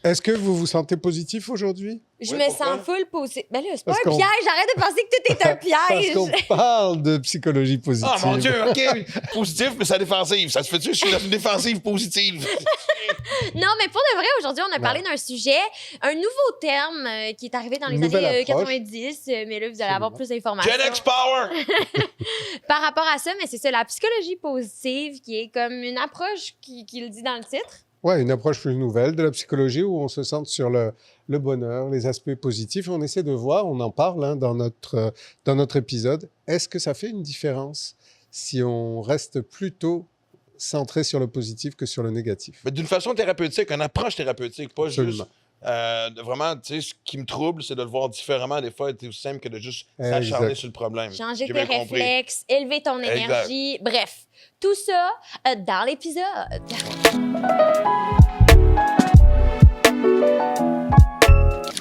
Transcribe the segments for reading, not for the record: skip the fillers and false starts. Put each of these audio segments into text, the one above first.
Est-ce que vous vous sentez positif aujourd'hui? Je Oui, me pourquoi? sens full positive. Ben là, c'est pas Parce un qu'on- piège. Arrête de penser que tout est un Parce piège. qu'on parle de psychologie positive. Ah, mon Dieu, OK. Positif, mais ça défensive. Ça se fait-tu? Je suis dans une défensive positive. Non, mais pour de vrai, aujourd'hui, on a parlé d'un sujet, un nouveau terme qui est arrivé dans les Une nouvelle années approche. 90, mais là, vous allez avoir Absolument. plus d'informations Gen X Power! par rapport à ça. Mais c'est ça, la psychologie positive, qui est comme une approche qui le dit dans le titre. Ouais, une approche plus nouvelle de la psychologie où on se centre sur le bonheur, les aspects positifs. On essaie de voir, on en parle dans notre épisode. Est-ce que ça fait une différence si on reste plutôt centré sur le positif que sur le négatif? Mais d'une façon thérapeutique, une approche thérapeutique, pas Absolument. juste... de vraiment, tu sais, ce qui me trouble, c'est de le voir différemment. Des fois, c'est aussi simple que de juste s'acharner Exact. sur le problème. Changer J'ai tes bien compris. réflexes, élever ton Exact. énergie. Bref, tout ça dans l'épisode.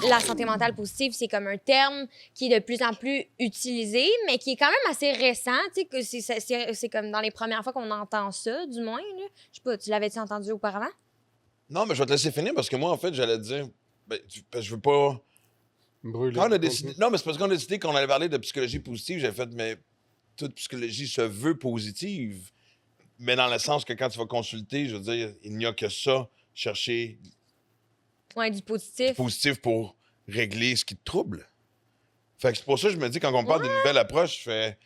La santé mentale positive, c'est comme un terme qui est de plus en plus utilisé, mais qui est quand même assez récent. Tu sais, que c'est comme dans les premières fois qu'on entend ça, du moins. Là. Je sais pas, tu l'avais-tu entendu auparavant? Non, mais je vais te laisser finir parce que moi, en fait, j'allais te dire... parce que je veux pas... Brûler. Quand on a décidé... Non, mais c'est parce qu'on a décidé qu'on allait parler de psychologie positive. J'ai fait, mais toute psychologie se veut positive. Mais dans le sens que quand tu vas consulter, je veux dire, il n'y a que ça, chercher Ouais, du positif. positif pour régler ce qui te trouble. Fait que c'est pour ça que je me dis, quand on parle d'une nouvelle approche, je fais...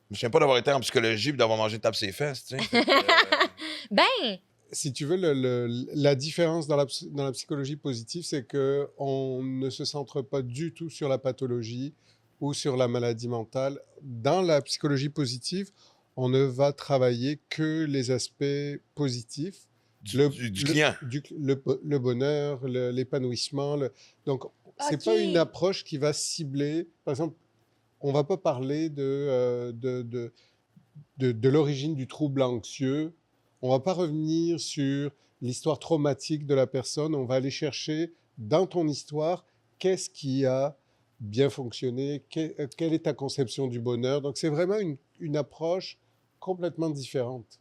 Je ne souviens pas d'avoir été en psychologie et d'avoir mangé tape ses fesses, tu sais. Fait que, Ben, Si tu veux, la différence dans la psychologie positive, c'est qu'on ne se centre pas du tout sur la pathologie ou sur la maladie mentale. Dans la psychologie positive, on ne va travailler que les aspects positifs. du client. Le bonheur, l'épanouissement. Donc, c'est OK. pas une approche qui va cibler... Par exemple, on va pas parler de l'origine du trouble anxieux. On va pas revenir sur l'histoire traumatique de la personne. On va aller chercher dans ton histoire qu'est-ce qui a bien fonctionné, quelle est ta conception du bonheur. Donc, c'est vraiment une approche complètement différente.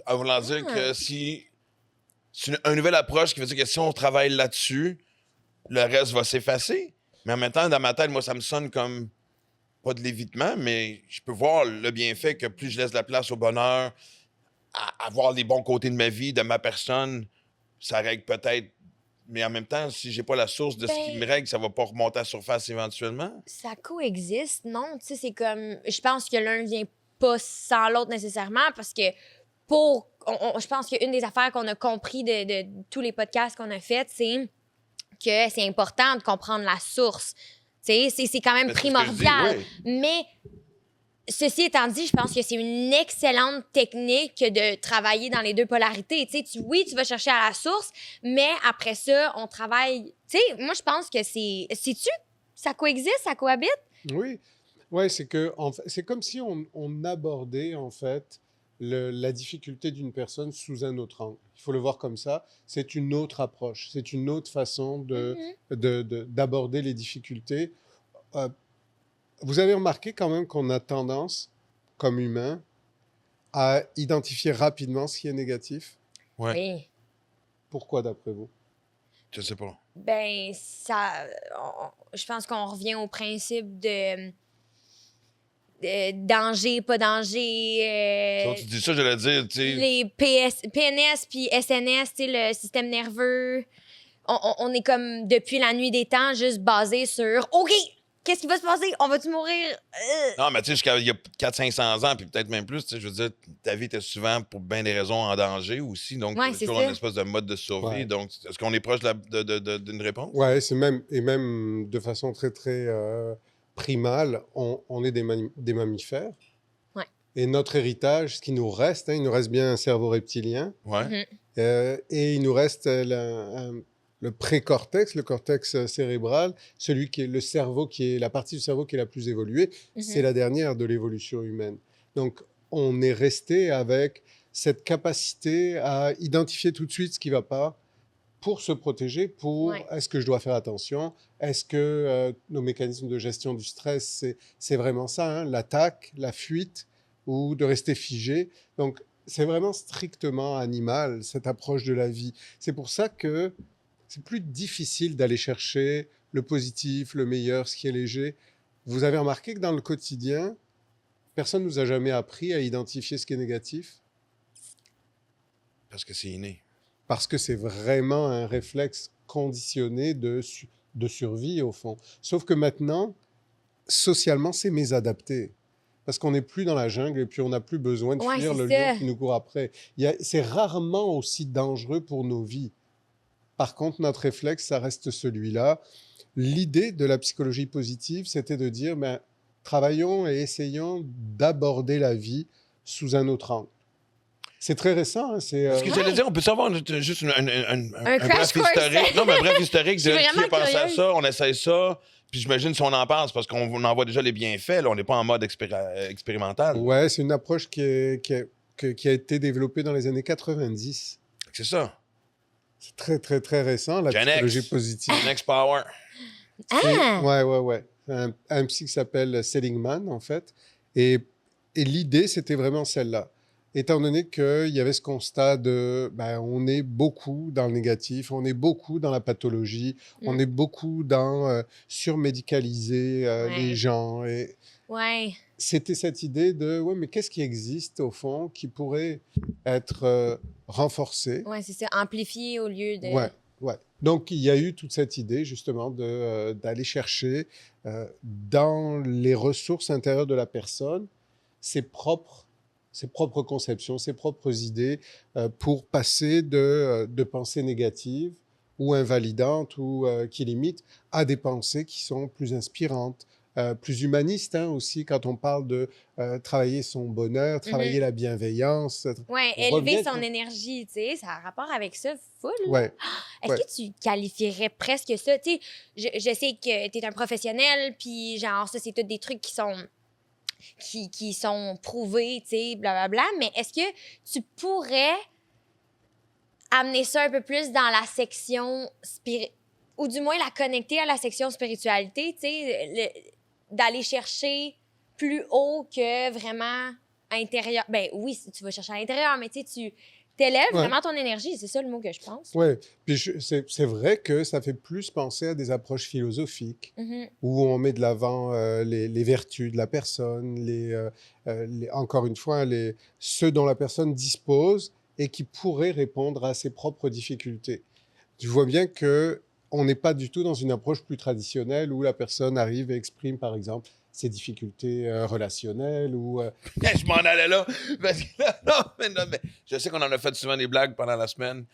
En voulant dire que si... C'est une nouvelle approche qui veut dire que si on travaille là-dessus, le reste va s'effacer. Mais en même temps, dans ma tête, moi, ça me sonne comme... Pas de l'évitement, mais je peux voir le bienfait que plus je laisse la place au bonheur, à voir les bons côtés de ma vie, de ma personne, ça règle peut-être. Mais en même temps, si j'ai pas la source de ce qui me règle, ça va pas remonter à la surface éventuellement. ça coexiste, non? Tu sais, c'est comme... Je pense que l'un vient pas sans l'autre nécessairement parce que je pense qu'une des affaires qu'on a compris de tous les podcasts qu'on a faits, c'est que c'est important de comprendre la source. Tu sais, c'est quand même Mais c'est ce que je dis, primordial. oui. Mais ceci étant dit, je pense que c'est une excellente technique de travailler dans les deux polarités. Tu sais, oui, tu vas chercher à la source, mais après ça, on travaille... Tu sais, moi, je pense que c'est... Sais-tu? Ça coexiste, ça cohabite? Oui, ouais, c'est comme si on abordait en fait la difficulté d'une personne sous un autre angle. Il faut le voir comme ça. C'est une autre approche, c'est une autre façon d'aborder les difficultés. Euh, Vous avez remarqué quand même qu'on a tendance, comme humain, à identifier rapidement ce qui est négatif. Ouais. Oui. Pourquoi, d'après vous? Je sais pas. Ben, je pense qu'on revient au principe de danger, pas danger. Quand tu dis ça, j'allais dire, tu sais... Les PNS puis SNS, tu sais, le système nerveux. On est comme, depuis la nuit des temps, juste basé sur « OK, qu'est-ce qui va se passer? On va-tu mourir? Non, mais tu sais, jusqu'à il y a 400-500 ans, puis peut-être même plus, tu sais, je veux dire, ta vie était souvent, pour bien des raisons, en danger aussi. Donc, Ouais, c'est c'est toujours ça. une espèce de mode de survie. Ouais. Donc, est-ce qu'on est proche d'une réponse? Ouais, même de façon très, très primale, on est des mammifères. Ouais. Et notre héritage, ce qui nous reste, il nous reste bien un cerveau reptilien. Ouais. Et il nous reste le précortex, le cortex cérébral, celui qui est le cerveau, qui est la partie du cerveau qui est la plus évoluée. C'est la dernière de l'évolution humaine. Donc, on est resté avec cette capacité à identifier tout de suite ce qui ne va pas pour se protéger, est-ce que je dois faire attention? Est-ce que nos mécanismes de gestion du stress, c'est vraiment ça, l'attaque, la fuite ou de rester figé? Donc, c'est vraiment strictement animal, cette approche de la vie. C'est pour ça que c'est plus difficile d'aller chercher le positif, le meilleur, ce qui est léger. Vous avez remarqué que dans le quotidien, personne ne nous a jamais appris à identifier ce qui est négatif Parce que c'est inné. parce que c'est vraiment un réflexe conditionné de survie, au fond. Sauf que maintenant, socialement, c'est mésadapté. Parce qu'on n'est plus dans la jungle et puis on n'a plus besoin de Ouais, fuir c'est le ça. lion qui nous court après. C'est rarement aussi dangereux pour nos vies. Par contre, notre réflexe, ça reste celui-là. L'idée de la psychologie positive, c'était de dire, ben, travaillons et essayons d'aborder la vie sous un autre angle. C'est très récent. Hein, Ce que j'allais dire, on peut savoir juste un crash bref course. historique. Non, mais un bref historique Je de suis qui a vraiment pensé à curieuse. ça, on essaye ça. Puis j'imagine si on en pense, parce qu'on en voit déjà les bienfaits, là, on n'est pas en mode expérimental. Ouais, c'est une approche qui a été développée dans les années 90. C'est ça. C'est très, très, très récent, la Gen psychologie X. positive. Gen X Power. Ah! Ouais. Un psy qui s'appelle Seligman, en fait. Et l'idée, c'était vraiment celle-là. Étant donné qu'il y avait ce constat de, ben, on est beaucoup dans le négatif, on est beaucoup dans la pathologie, on est beaucoup dans surmédicaliser les Ouais. gens. Et Ouais. c'était cette idée de, ouais, mais qu'est-ce qui existe au fond qui pourrait être renforcé? Ouais, c'est ça. Amplifié au lieu de. Ouais. Donc, il y a eu toute cette idée, justement, d'aller chercher dans les ressources intérieures de la personne ses propres conceptions, ses propres idées pour passer de pensées négatives ou invalidantes ou qui limitent à des pensées qui sont plus inspirantes, plus humanistes hein, aussi, quand on parle de travailler son bonheur, travailler la bienveillance. Ouais, On élever revient son sur- énergie, tu sais, ça a rapport avec ça, full. Ouais. Est-ce Ouais. que tu qualifierais presque ça? Tu sais, je sais que tu es un professionnel, puis genre, ça, c'est tous des trucs qui sont prouvés, tu sais, blablabla, mais est-ce que tu pourrais amener ça un peu plus dans la section ou du moins la connecter à la section spiritualité, tu sais, d'aller chercher plus haut que vraiment intérieur. Ben oui, si tu vas chercher à l'intérieur, mais tu sais, tu t'élèves Ouais. vraiment ton énergie, c'est ça le mot que je pense. Oui, puis c'est vrai que ça fait plus penser à des approches philosophiques Mhm. où on met de l'avant les vertus de la personne, encore une fois, ce dont la personne dispose et qui pourrait répondre à ses propres difficultés. Tu vois bien que on n'est pas du tout dans une approche plus traditionnelle où la personne arrive et exprime, par exemple, ses difficultés relationnelles ou Je m'en allais là. Parce que non, mais je sais qu'on en a fait souvent des blagues pendant la semaine.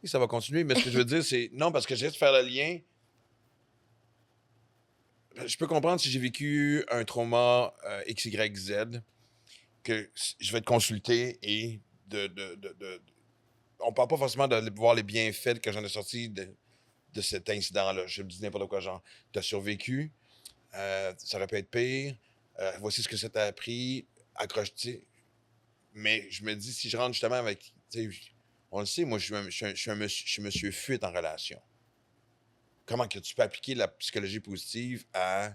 Et ça va continuer, mais ce que je veux dire, c'est non, parce que j'ai de faire le lien. Je peux comprendre si j'ai vécu un trauma X, Y, Z, que je vais te consulter et on parle pas forcément de voir les bienfaits que j'en ai sortis de cet incident-là. Je me dis n'importe quoi, genre, t'as survécu, ça aurait pu être pire, voici ce que ça t'a appris, accroche-toi. Mais je me dis, si je rentre justement avec, tu sais, on le sait, moi, je suis monsieur fuite en relation. Comment que tu peux appliquer la psychologie positive à...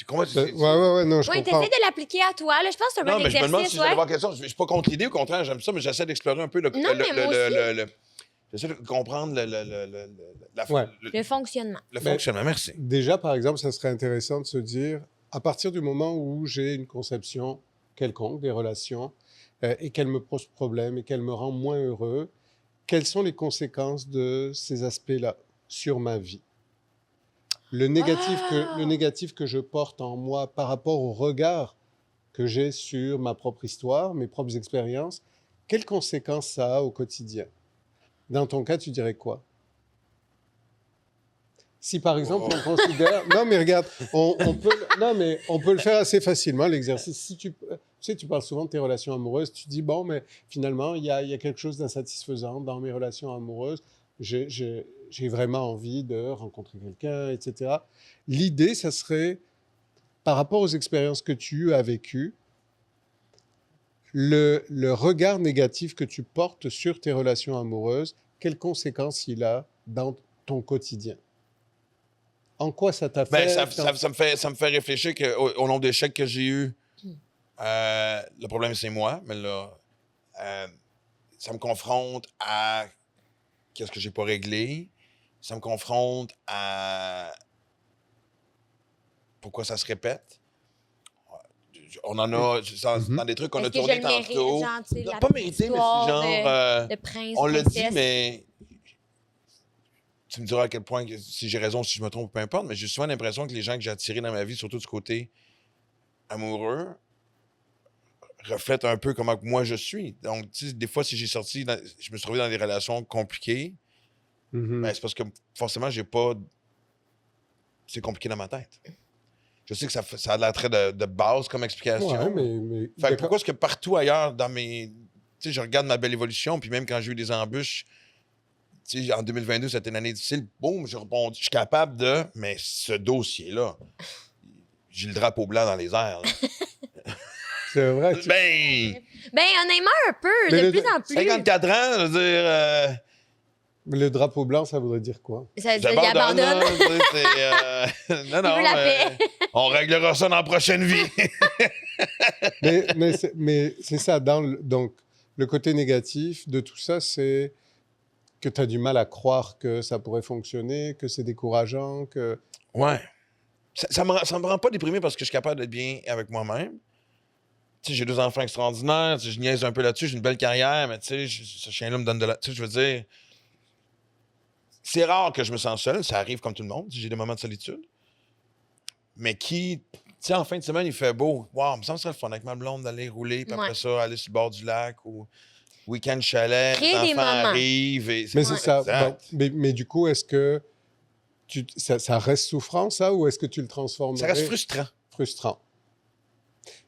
Comment tu sais? ouais, non, je Oui, comprends. t'essaies de l'appliquer à toi, là. Je pense que c'est un Non, bon mais je me demande exercice, si j'allais ouais. avoir quelque chose. Je suis pas contre l'idée, au contraire, j'aime ça, mais j'essaie d'explorer un peu le. Non, mais moi aussi. J'essaie de comprendre Ouais. Le fonctionnement. le fonctionnement. Merci. Déjà, par exemple, ça serait intéressant de se dire, à partir du moment où j'ai une conception quelconque des relations et qu'elle me pose problème et qu'elle me rend moins heureux, quelles sont les conséquences de ces aspects-là sur ma vie? Le négatif que je porte en moi par rapport au regard que j'ai sur ma propre histoire, mes propres expériences, quelles conséquences ça a au quotidien? Dans ton cas, tu dirais quoi? Si par exemple on considère... Non mais regarde, on peut le faire assez facilement, l'exercice. Si tu sais, tu parles souvent de tes relations amoureuses, tu dis, bon, mais finalement, il y a quelque chose d'insatisfaisant dans mes relations amoureuses. J'ai vraiment envie de rencontrer quelqu'un, etc. L'idée, ça serait, par rapport aux expériences que tu as vécues, le regard négatif que tu portes sur tes relations amoureuses, quelles conséquences il a dans ton quotidien? En quoi ça t'a Ben, fait? ça me fait réfléchir au nombre d'échecs que j'ai eu. Le problème, c'est moi, mais là, ça me confronte à qu'est-ce que j'ai pas réglé. Ça me confronte à pourquoi ça se répète. On en a dans des trucs qu'on a Est-ce que je tourné le mérite, tantôt. genre, tu sais, la Pas mérité, mais histoire c'est genre... de prince, on l'a dit, princesse. mais tu me diras à quel point, si j'ai raison, si je me trompe, peu importe, mais j'ai souvent l'impression que les gens que j'ai attirés dans ma vie, surtout du côté amoureux, reflètent un peu comment moi je suis. Donc, tu sais, des fois, si je me suis trouvé dans des relations compliquées, ben, c'est parce que forcément, j'ai pas... C'est compliqué dans ma tête. Je sais que ça a l'air très de base comme explication. Ouais, mais Fait que pourquoi est-ce que partout ailleurs, dans mes... Tu sais, je regarde ma belle évolution, puis même quand j'ai eu des embûches, tu sais, en 2022, c'était une année difficile, boum, je rebondis. Je suis capable de... Mais ce dossier-là, j'ai le drapeau blanc dans les airs. c'est vrai. Ben, honnêtement, un peu, Mais de plus en plus. 54 ans, je veux dire... Le drapeau blanc, ça voudrait dire quoi? Ça, il J'abandonne. abandonne. Là, non, non. veut la paix. On réglera ça dans la prochaine vie. mais c'est ça. Donc, le côté négatif de tout ça, c'est que tu as du mal à croire que ça pourrait fonctionner, que c'est décourageant, que... Ouais. Ça me rend pas déprimé parce que je suis capable d'être bien avec moi-même. Tu sais, j'ai 2 enfants extraordinaires, tu sais, je niaise un peu là-dessus, j'ai une belle carrière, mais tu sais, ce chien-là me donne de la... Tu sais, je veux dire... C'est rare que je me sens seul, ça arrive comme tout le monde, j'ai des moments de solitude. Mais tu sais, en fin de semaine, il fait beau. Wow, il me semble que ce serait le fun avec ma blonde d'aller rouler, puis après ça, aller sur le bord du lac ou week-end chalet, Créer les des enfants moments. arrivent. Mais c'est ça. Exact. Bon, mais du coup, est-ce que ça reste souffrant, ça, ou est-ce que tu le transformes? Ça reste frustrant. Frustrant.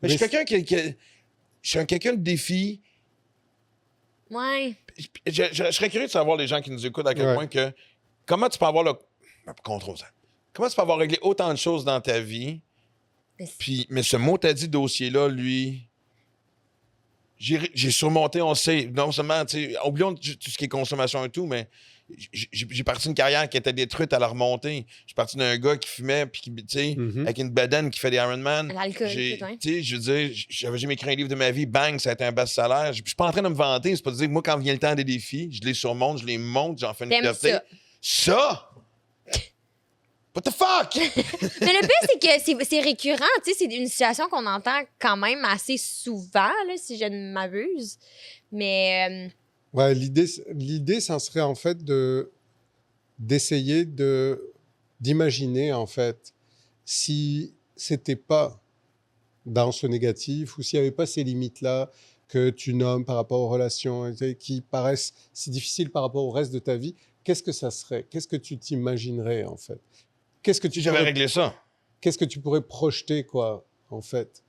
Mais je suis quelqu'un je suis quelqu'un de défi. Ouais. Je serais curieux de savoir, les gens qui nous écoutent, à quel point que... Comment tu peux avoir le... Contrôle ça. Comment tu peux avoir réglé autant de choses dans ta vie, mais ce mot t'as dit dossier-là, lui... J'ai surmonté, on sait, non seulement, tu sais, oublions tout ce qui est consommation et tout, mais j'ai parti d'une carrière qui était détruite à la remontée. J'ai parti d'un gars qui fumait, puis qui, tu sais, avec une bedaine qui fait des Ironman. L'alcool, Tu sais, je veux dire, j'avais jamais écrit un livre de ma vie, bang, ça a été un best-seller. Je suis pas en train de me vanter, c'est pas de dire que moi, quand vient le temps des défis, je les surmonte, je les monte, j'en fais une fierté. Ça? What the fuck? Mais le pire, c'est que c'est récurrent. Tu sais, c'est une situation qu'on entend quand même assez souvent, là, si je ne m'abuse. Mais... Ouais, l'idée, ça serait en fait d'essayer d'imaginer, en fait, si c'était pas dans ce négatif ou s'il n'y avait pas ces limites-là que tu nommes par rapport aux relations qui paraissent si difficiles par rapport au reste de ta vie, qu'est-ce que ça serait? Qu'est-ce que tu t'imaginerais, en fait? Si j'avais réglé ça. Qu'est-ce que tu pourrais projeter, quoi, en fait?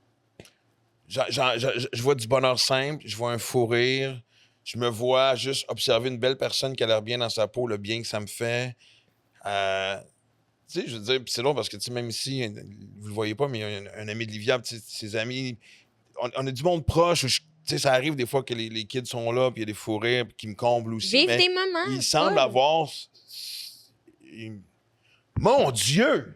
Je vois du bonheur simple, je vois un fou rire, je me vois juste observer une belle personne qui a l'air bien dans sa peau, le bien que ça me fait. Tu sais, je veux dire, c'est drôle parce que, tu sais, même ici, vous le voyez pas, mais il y a un ami de Livia, ses amis, on a du monde proche où tu sais, ça arrive des fois que les kids sont là, puis il y a des fous rires qui me comblent aussi. Vive des moments. Il semble avoir... Mon Dieu!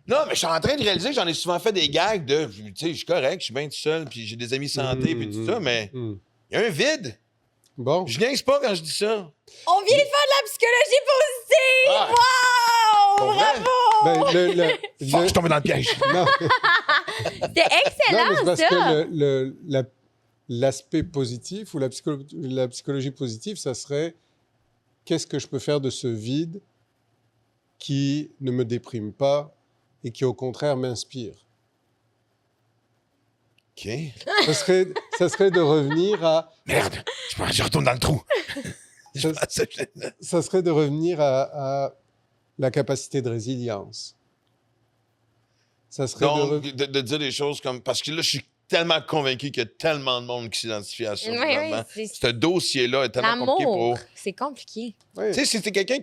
Non, mais je suis en train de réaliser que j'en ai souvent fait des gags de, tu sais, je suis correct, je suis bien tout seul, puis j'ai des amis santé, puis tout ça, mais il y a un vide. Bon. Je niaise pas quand je dis ça. On vient de faire de la psychologie positive! Ouais. Wow! Bravo! Fuck, je suis tombé dans le piège. Non, C'était excellent, non, mais c'est parce ça! que l'aspect positif ou la psychologie positive, ça serait qu'est-ce que je peux faire de ce vide qui ne me déprime pas et qui, au contraire, m'inspire. OK. Ça serait de revenir à... Merde, je retourne dans le trou. Ça serait de revenir à la capacité de résilience. Ça serait Donc, de dire des choses comme... Parce que là, je suis tellement convaincu qu'il y a tellement de monde qui s'identifie à ça. Oui, Ce dossier-là est tellement compliqué l'amour, c'est compliqué. Oui. Tu sais, si t'es quelqu'un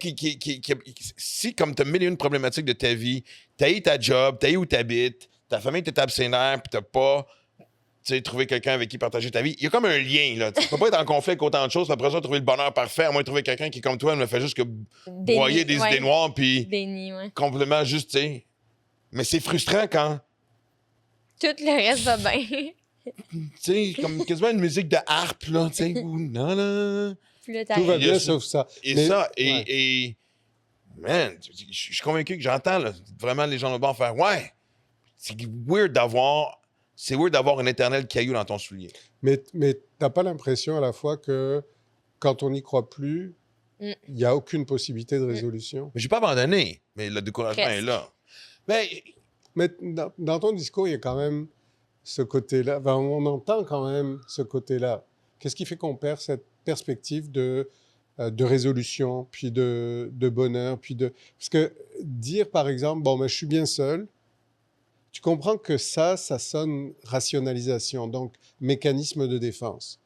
si, comme t'as mille et une problématiques de ta vie, t'as eu ta job, t'as eu où t'habites, ta famille t'es abstinent, puis t'as pas, tu sais, trouvé quelqu'un avec qui partager ta vie, il y a comme un lien, là. Tu peux pas être en conflit avec autant de choses, puis après ça, trouver le bonheur parfait, à moins de trouver quelqu'un qui, comme toi, ne fait juste que broyer des idées noires, puis Déni, ouais. complètement juste, tu sais. Mais c'est frustrant quand, Tout le reste va bien. tu sais, comme quasiment une musique de harpe, là, tu sais, ou non, non. Puis là, Tout va t'arrives. bien sauf ça. Et Mais- ça, ouais. et man, je suis convaincu que j'entends là, vraiment les gens de bord faire ouais, c'est weird d'avoir un éternel caillou dans ton soulier. Mais t'as pas l'impression à la fois que quand on n'y croit plus, Mm. il n'y a aucune possibilité de résolution? Mais j'ai pas abandonné, mais le découragement Presque. est là. Ben, Mais dans ton discours, il y a quand même ce côté-là. Enfin, on entend quand même ce côté-là. Qu'est-ce qui fait qu'on perd cette perspective de résolution, puis de bonheur, puis de... Parce que dire, par exemple, bon, ben, je suis bien seul, tu comprends que ça sonne rationalisation, donc mécanisme de défense.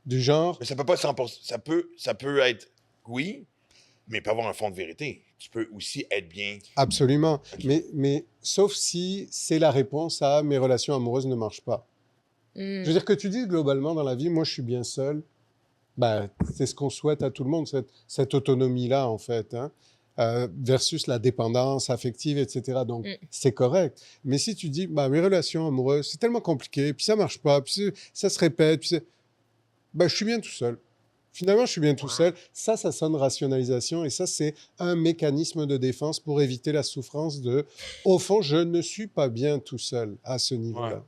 Du genre, mais ça peut pas être 100%. Ça peut être oui, mais il peut avoir un fond de vérité. Tu peux aussi être bien. absolument. Mais sauf si c'est la réponse à mes relations amoureuses ne marchent pas. Mm. Je veux dire que tu dis globalement dans la vie, moi je suis bien seul, ben, c'est ce qu'on souhaite à tout le monde, cette autonomie-là en fait, hein, versus la dépendance affective, etc. Donc c'est correct. Mais si tu dis, ben, mes relations amoureuses, c'est tellement compliqué, puis ça marche pas, puis ça se répète, puis ben, je suis bien tout seul. Finalement, je suis bien tout seul. Ça sonne rationalisation et ça, c'est un mécanisme de défense pour éviter la souffrance de, au fond, je ne suis pas bien tout seul à ce niveau-là. Ouais.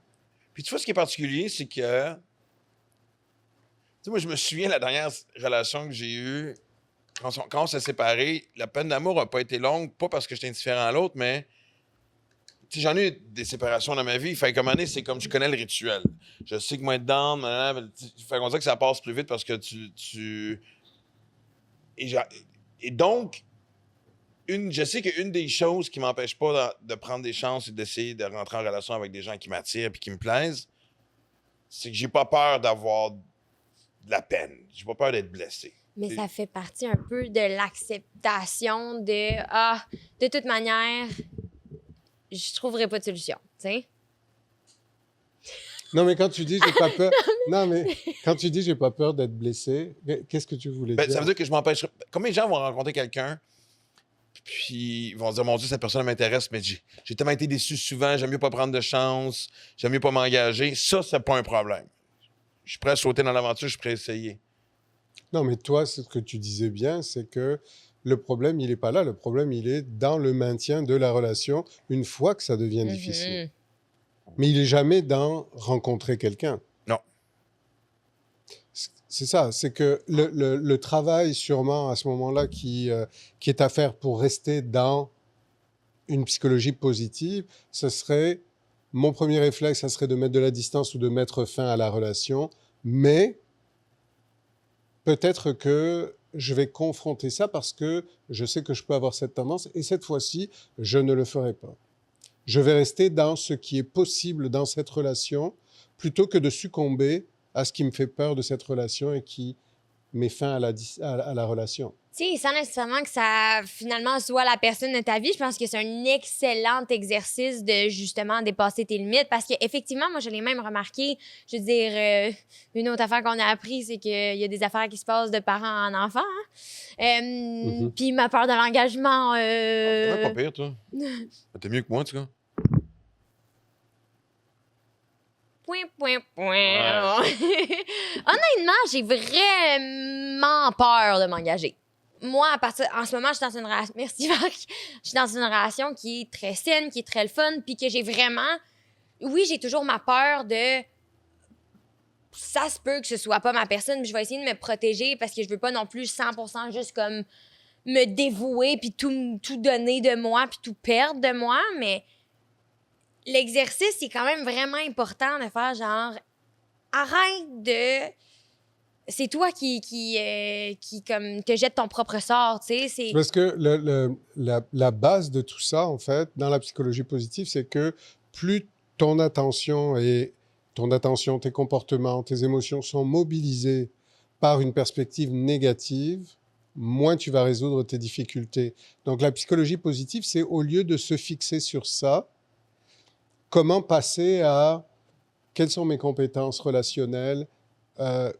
Puis tu vois, ce qui est particulier, c'est que. Tu sais, moi, je me souviens, la dernière relation que j'ai eue, quand on s'est séparés, la peine d'amour n'a pas été longue, pas parce que j'étais indifférent à l'autre, mais. Tu sais, j'en ai eu des séparations dans ma vie. Fait comme année, c'est comme je connais le rituel. Je sais que moi, être down, fait qu'on dirait que ça passe plus vite parce que tu... Et donc, je sais qu'une des choses qui m'empêche pas de prendre des chances et d'essayer de rentrer en relation avec des gens qui m'attirent et qui me plaisent, c'est que j'ai pas peur d'avoir de la peine. J'ai pas peur d'être blessé. Mais ça fait partie un peu de l'acceptation de toute manière, je trouverai pas de solution, tu sais. Non, mais quand tu dis j'ai pas peur, non, mais quand tu dis j'ai pas peur d'être blessé, qu'est-ce que tu voulais Ben, dire? ça veut dire que je m'empêche. Combien de gens vont rencontrer quelqu'un, puis ils vont se dire, mon Dieu, cette personne m'intéresse, mais j'ai tellement été déçu souvent, j'aime mieux pas prendre de chance, j'aime mieux pas m'engager. Ça, c'est pas un problème. Je suis prêt à sauter dans l'aventure, je suis prêt à essayer. Non, mais toi, ce que tu disais bien, c'est que le problème, il est pas là. Le problème, il est dans le maintien de la relation une fois que ça devient difficile. Mais il est jamais dans rencontrer quelqu'un. Non. C'est ça, c'est que le travail sûrement à ce moment-là qui est à faire pour rester dans une psychologie positive, ce serait, mon premier réflexe, ça serait de mettre de la distance ou de mettre fin à la relation, mais peut-être que je vais confronter ça parce que je sais que je peux avoir cette tendance et cette fois-ci, je ne le ferai pas. Je vais rester dans ce qui est possible dans cette relation plutôt que de succomber à ce qui me fait peur de cette relation et qui met fin à la relation. Tu sais, sans nécessairement que ça, finalement, soit la personne de ta vie, je pense que c'est un excellent exercice de, justement, dépasser tes limites. Parce qu'effectivement, moi, je l'ai même remarqué. Je veux dire, une autre affaire qu'on a appris, c'est qu'il y a des affaires qui se passent de parents en enfants. Hein? Puis ma peur de l'engagement... Ouais, pas pire, toi. T'es mieux que moi, en tout cas. Honnêtement, j'ai vraiment peur de m'engager. Moi, en ce moment, je suis dans une relation... Merci, Marc. Je suis dans une relation qui est très saine, qui est très le fun, puis que j'ai vraiment... Oui, j'ai toujours ma peur de... Ça se peut que ce soit pas ma personne, mais je vais essayer de me protéger parce que je veux pas non plus 100% juste comme me dévouer puis tout donner de moi puis tout perdre de moi, mais l'exercice, c'est quand même vraiment important de faire genre arrête de... C'est toi qui comme te jette ton propre sort, tu sais. Parce que la base de tout ça, en fait, dans la psychologie positive, c'est que plus ton attention, tes comportements, tes émotions sont mobilisés par une perspective négative, moins tu vas résoudre tes difficultés. Donc la psychologie positive, c'est au lieu de se fixer sur ça, comment passer à quelles sont mes compétences relationnelles,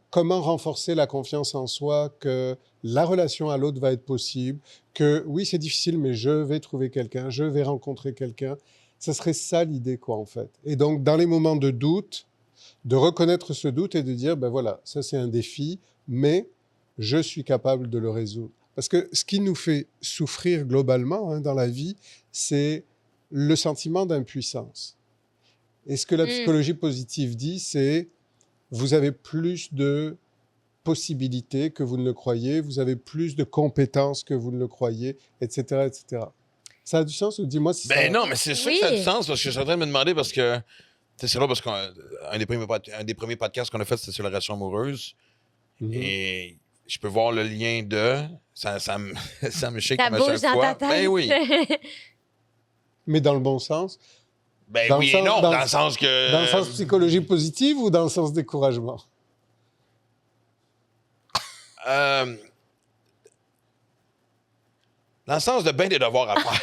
comment renforcer la confiance en soi, que la relation à l'autre va être possible, que oui, c'est difficile, mais je vais trouver quelqu'un, je vais rencontrer quelqu'un. Ce serait ça l'idée, quoi, en fait. Et donc, dans les moments de doute, de reconnaître ce doute et de dire, ben voilà, ça c'est un défi, mais je suis capable de le résoudre. Parce que ce qui nous fait souffrir globalement dans la vie, c'est le sentiment d'impuissance. Et ce que la psychologie positive dit, c'est vous avez plus de possibilités que vous ne le croyez, vous avez plus de compétences que vous ne le croyez, etc., etc. Ça a du sens ou dis-moi si ça... Non, mais c'est sûr que ça a du sens parce que je suis en train de me demander parce que c'est là parce qu'un des premiers podcasts qu'on a fait, c'était sur la relation amoureuse. Et je peux voir le lien de... Ça me shake à chaque fois. Ben oui. Mais dans le bon sens? Ben oui et non, dans le sens que... Dans le sens psychologie positive ou dans le sens découragement? Dans le sens de bien des devoirs à faire.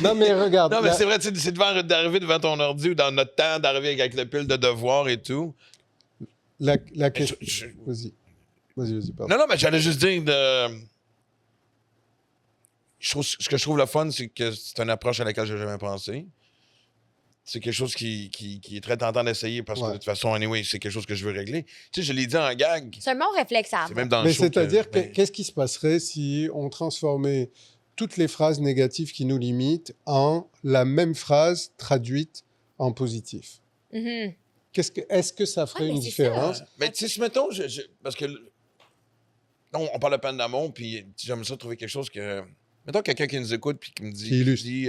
Non, mais regarde. Non, mais c'est vrai, c'est d'arriver devant ton ordi ou dans notre temps, d'arriver avec le pile de devoirs et tout. La question... Vas-y, pardon. Non, mais j'allais juste dire ce que je trouve le fun, c'est que c'est une approche à laquelle je n'ai jamais pensé. C'est quelque chose qui est très tentant d'essayer parce que de toute façon, anyway, c'est quelque chose que je veux régler. Tu sais, je l'ai dit en gag. C'est un bon réflexe à avoir. C'est même dans le mais show c'est-à-dire, qu'est-ce qui se passerait si on transformait toutes les phrases négatives qui nous limitent en la même phrase traduite en positif? Est-ce que ça ferait une différence? Mais tu sais, mettons, parce que on parle de peine d'amour, puis j'aime ça trouver quelque chose que... Mettons quelqu'un qui nous écoute puis qui me dit...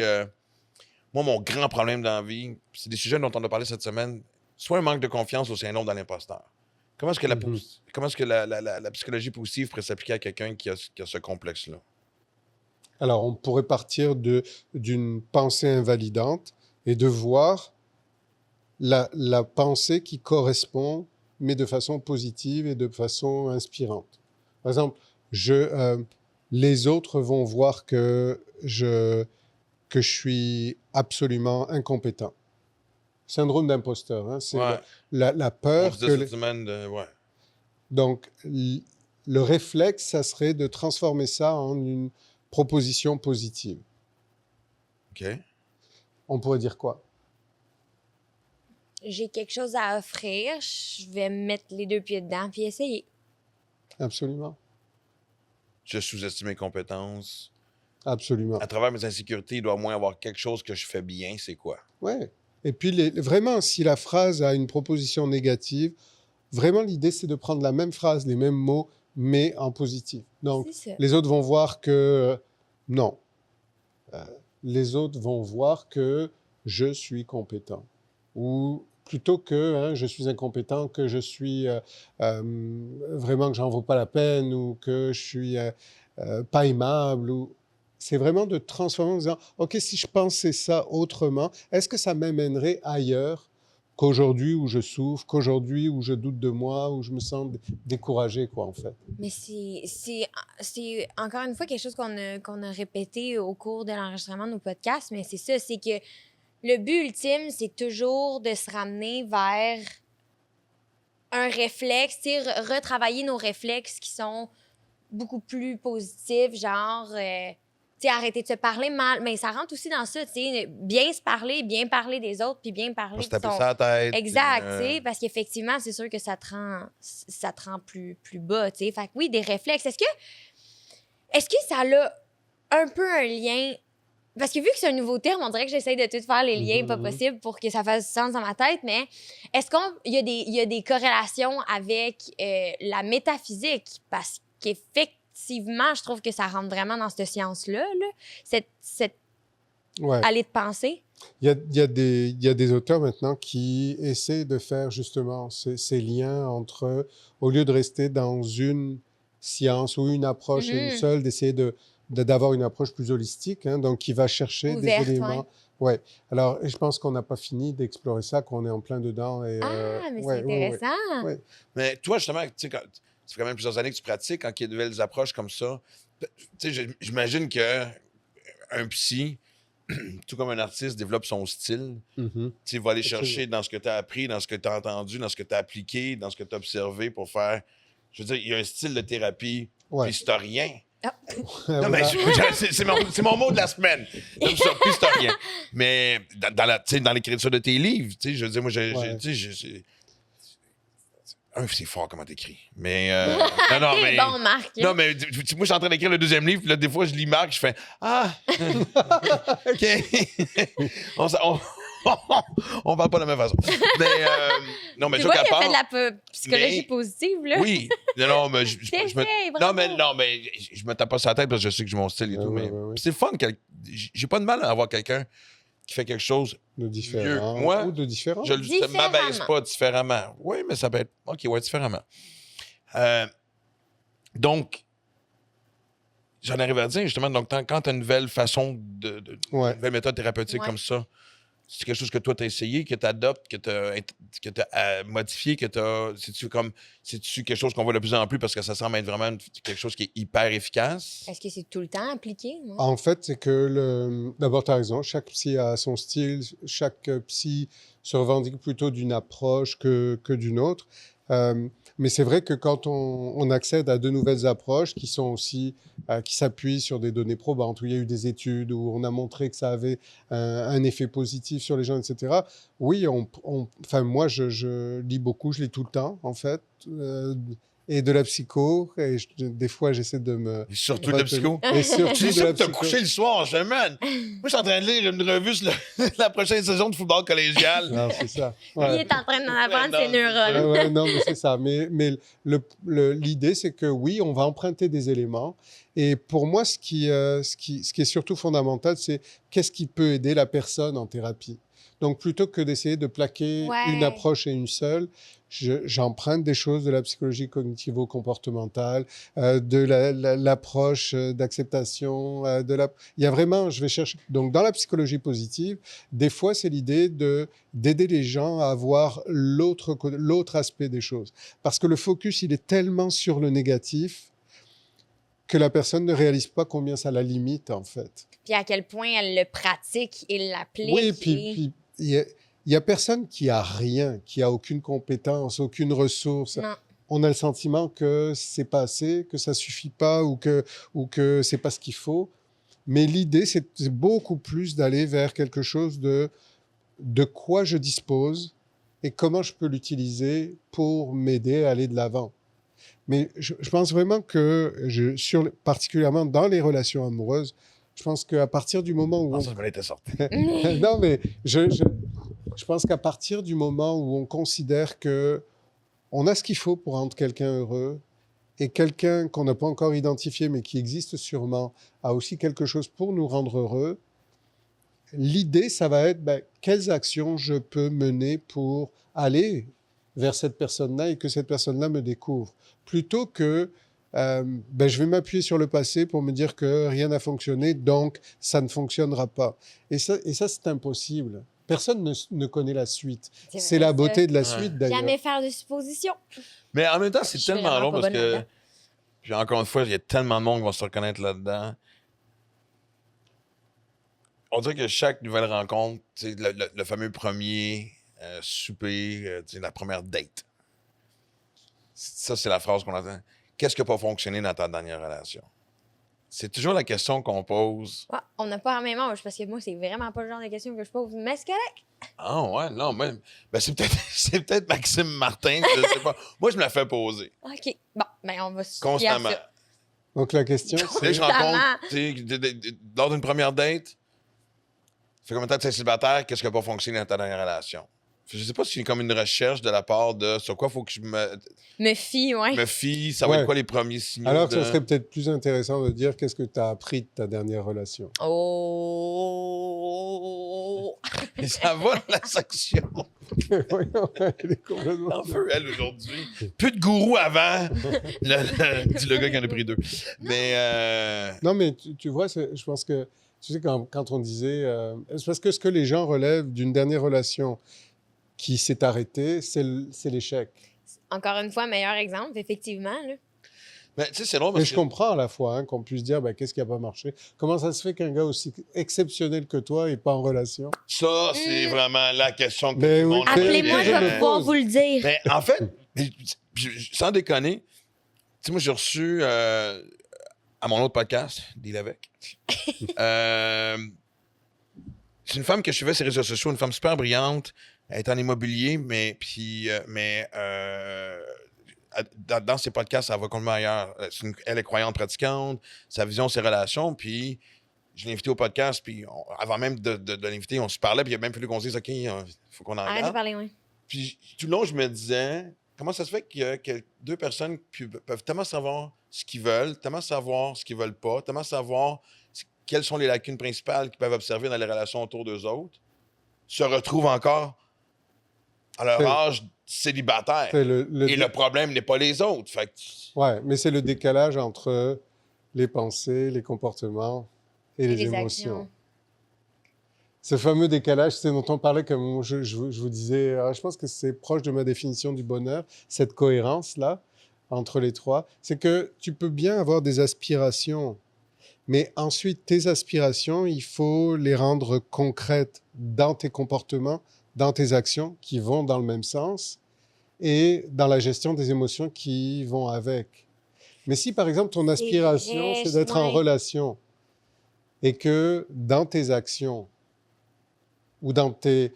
moi, mon grand problème dans la vie, c'est des sujets dont on a parlé cette semaine, soit un manque de confiance ou syndrome de l'imposteur. Comment est-ce que la psychologie positive pourrait s'appliquer à quelqu'un qui a ce complexe-là? Alors, on pourrait partir d'une pensée invalidante et de voir la pensée qui correspond, mais de façon positive et de façon inspirante. Par exemple, les autres vont voir que je suis absolument incompétent. Syndrome d'imposteur, c'est la peur que... cette semaine Donc, le réflexe, ça serait de transformer ça en une proposition positive. OK. On pourrait dire quoi? J'ai quelque chose à offrir, je vais mettre les deux pieds dedans puis essayer. Absolument. Je sous-estime mes compétences. Absolument. À travers mes insécurités, il doit au moins avoir quelque chose que je fais bien, c'est quoi? Oui. Et puis, vraiment, si la phrase a une proposition négative, vraiment, l'idée, c'est de prendre la même phrase, les mêmes mots, mais en positif. Donc, les autres vont voir que non. Les autres vont voir que je suis compétent. Ou plutôt que je suis incompétent, que je suis vraiment que j'en vaux pas la peine ou que je suis pas aimable. C'est vraiment de transformer en disant « OK, si je pensais ça autrement, est-ce que ça m'amènerait ailleurs qu'aujourd'hui où je souffre, qu'aujourd'hui où je doute de moi, où je me sens découragé, quoi, en fait. » Mais c'est encore une fois quelque chose qu'on a répété au cours de l'enregistrement de nos podcasts, mais c'est ça, c'est que le but ultime, c'est toujours de se ramener vers un réflexe, retravailler nos réflexes qui sont beaucoup plus positifs, genre... arrêter de se parler mal, mais ça rentre aussi dans ça, bien se parler, bien parler des autres, puis bien parler de son... taper sa tête. Exact, parce qu'effectivement, c'est sûr que ça te rend plus bas, tu sais. Fait que oui, des réflexes. Est-ce que ça a un peu un lien... Parce que vu que c'est un nouveau terme, on dirait que j'essaie de tout faire les liens pas possibles pour que ça fasse sens dans ma tête, mais est-ce qu'il y a des corrélations avec la métaphysique? Parce qu'effectivement, je trouve que ça rentre vraiment dans cette science-là, cette allée de pensée. Il y a des auteurs maintenant qui essaient de faire justement ces liens entre, au lieu de rester dans une science ou une approche une seule, d'essayer d'avoir une approche plus holistique, donc qui va chercher des éléments. Ouais. Alors, je pense qu'on n'a pas fini d'explorer ça, qu'on est en plein dedans. Mais c'est intéressant. Ouais. Mais toi, justement, tu sais, ça fait quand même plusieurs années que tu pratiques, quand il y a de nouvelles approches comme ça. Tu sais, j'imagine qu'un psy, tout comme un artiste, développe son style. Tu sais, il va aller chercher dans ce que tu as appris, dans ce que tu as entendu, dans ce que tu as appliqué, dans ce que tu as observé pour faire... Je veux dire, il y a un style de thérapie pistorien. Non, mais c'est mon mot de la semaine. Comme ça, pistorien. Mais dans l'écriture de tes livres, tu sais, je veux dire, moi, C'est fort comment t'écris. Mais. Non, mais. Bon, Marc. Non, mais moi, je suis en train d'écrire le deuxième livre, puis là, des fois, je lis Marc, je fais Ah! OK. On parle pas de la même façon. Mais. Non, mais Tu je vois, il a part. fait de la psychologie mais- positive, là. Oui. Non, mais Bravo. non, mais je me tape pas sur la tête parce que je sais que j'ai mon style et tout. ouais, Mais ouais. c'est le fun. J'ai pas de mal à avoir quelqu'un qui fait quelque chose. De Mieux différent. que moi, Ou de différent. Je ne Différemment. m'abaisse pas différemment. Oui, mais ça peut être. OK, ouais, différemment. Donc, j'en arrive à dire, justement, donc, quand tu as une nouvelle façon Ouais. une nouvelle méthode thérapeutique Ouais. comme ça, c'est quelque chose que toi, tu as essayé, que tu adoptes, que tu as modifié, que tu as. C'est-tu quelque chose qu'on voit de plus en plus parce que ça semble être vraiment quelque chose qui est hyper efficace? Est-ce que c'est tout le temps appliqué? Moi? En fait, c'est que d'abord, tu as raison, chaque psy a son style, chaque psy se revendique plutôt d'une approche que d'une autre. Mais c'est vrai que quand on accède à de nouvelles approches qui sont aussi, qui s'appuient sur des données probantes, où il y a eu des études, où on a montré que ça avait un effet positif sur les gens, etc. Oui, enfin, moi, je lis beaucoup, je lis tout le temps, en fait, et de la psycho, et des fois, j'essaie de me... Et surtout de la psycho. Et surtout C'est de sûr la que t'as psycho. couché le soir, je man. Moi, je suis en train de lire une revue sur la prochaine saison de football collégial. Non, c'est ça. Il Ouais. est en train d'en apprendre Ouais, ses non, neurones. Ouais, non, mais c'est ça. Mais l'idée, c'est que oui, on va emprunter des éléments. Et pour moi, ce qui est surtout fondamental, c'est qu'est-ce qui peut aider la personne en thérapie. Donc, plutôt que d'essayer de plaquer Ouais. une approche et une seule, j'emprunte des choses de la psychologie cognitivo-comportementale, de l'approche d'acceptation. Il y a vraiment, je vais chercher. Donc, dans la psychologie positive, des fois, c'est l'idée d'aider les gens à voir l'autre aspect des choses. Parce que le focus, il est tellement sur le négatif que la personne ne réalise pas combien ça la limite, en fait. Puis à quel point elle le pratique et l'applique. Oui, puis il y a personne qui a rien, qui a aucune compétence, aucune ressource. Non. On a le sentiment que c'est pas assez, que ça suffit pas ou que c'est pas ce qu'il faut. Mais l'idée, c'est beaucoup plus d'aller vers quelque chose de quoi je dispose et comment je peux l'utiliser pour m'aider à aller de l'avant. Mais je pense vraiment que, particulièrement dans les relations amoureuses, je pense qu'à partir du moment où Ça était sorti. non, mais je pense qu'à partir du moment où on considère que on a ce qu'il faut pour rendre quelqu'un heureux et quelqu'un qu'on n'a pas encore identifié mais qui existe sûrement a aussi quelque chose pour nous rendre heureux, l'idée, ça va être quelles actions je peux mener pour aller vers cette personne-là et que cette personne-là me découvre. Plutôt que je vais m'appuyer sur le passé pour me dire que rien n'a fonctionné, donc ça ne fonctionnera pas. Et ça c'est impossible. Personne ne connaît la suite. C'est la beauté de la suite, d'ailleurs. Jamais faire de suppositions. Mais en même temps, c'est Je suis tellement vraiment long pas parce bonne que. là-dedans. Puis encore une fois, il y a tellement de monde qui va se reconnaître là-dedans. On dirait que chaque nouvelle rencontre, tu sais, le fameux premier souper, tu sais, la première date. Ça, c'est la phrase qu'on entend. Qu'est-ce qui n'a pas fonctionné dans ta dernière relation? C'est toujours la question qu'on pose. Ouais, on n'a pas la même âge parce que moi, c'est vraiment pas le genre de question que je pose. Mais c'est correct. Ah ouais, non, mais c'est peut-être Maxime Martin, je sais pas. Moi, je me la fais poser. OK. Bon, on va se fier à Constamment. ça. Donc la question, Là, c'est... je rencontre, tu sais, lors d'une première date, ça fait combien de temps que tu es célibataire, qu'est-ce qui n'a pas fonctionné dans ta dernière relation? Je sais pas si c'est comme une recherche de la part de sur quoi il faut que je Me fie, ouais. me fie, ça va Ouais. être quoi les premiers signaux Alors que de... ce serait peut-être plus intéressant de dire qu'est-ce que tu as appris de ta dernière relation. Oh! Et ça va dans la section. Voyons, elle est complètement... En feu, elle, aujourd'hui. Plus de gourou avant. Dit le gars qui en a pris 2. Mais... Non, mais tu vois, je pense que, tu sais, quand on disait... c'est parce que ce que les gens relèvent d'une dernière relation qui s'est arrêtée, c'est l'échec. Encore une fois, meilleur exemple, effectivement. Là. Mais tu sais, c'est drôle Mais parce je que... comprends à la fois qu'on puisse dire qu'est-ce qui n'a pas marché. Comment ça se fait qu'un gars aussi exceptionnel que toi n'est pas en relation? Ça, c'est vraiment la question que Ben tout le oui. monde... Appelez-moi, je je me vais pouvoir pose. vous le dire. Mais en fait, sans déconner, tu sais, moi, j'ai reçu à mon autre podcast, Deal avec. C'est une femme que je suivais sur les réseaux sociaux, une femme super brillante. Elle est en immobilier, mais dans ses podcasts, elle va complètement ailleurs. Elle est croyante pratiquante, sa vision, ses relations, puis je l'ai invité au podcast, puis avant même de l'inviter, on se parlait, puis il a même fallu qu'on se dise, OK, il faut qu'on en Arrête de regarde. parler, oui. Puis tout le long, je me disais, comment ça se fait que deux personnes peuvent tellement savoir ce qu'ils veulent, tellement savoir ce qu'ils veulent pas, tellement savoir quelles sont les lacunes principales qu'ils peuvent observer dans les relations autour d'eux autres, se retrouvent encore à leur âge célibataire. Et le problème n'est pas les autres. Fait que... Ouais, mais c'est le décalage entre les pensées, les comportements et les émotions. Actions. Ce fameux décalage, c'est dont on parlait, comme je vous disais, je pense que c'est proche de ma définition du bonheur, cette cohérence-là entre les trois. C'est que tu peux bien avoir des aspirations, mais ensuite, tes aspirations, il faut les rendre concrètes dans tes comportements, dans tes actions qui vont dans le même sens et dans la gestion des émotions qui vont avec. Mais si, par exemple, ton aspiration, c'est d'être en relation et que dans tes actions ou dans tes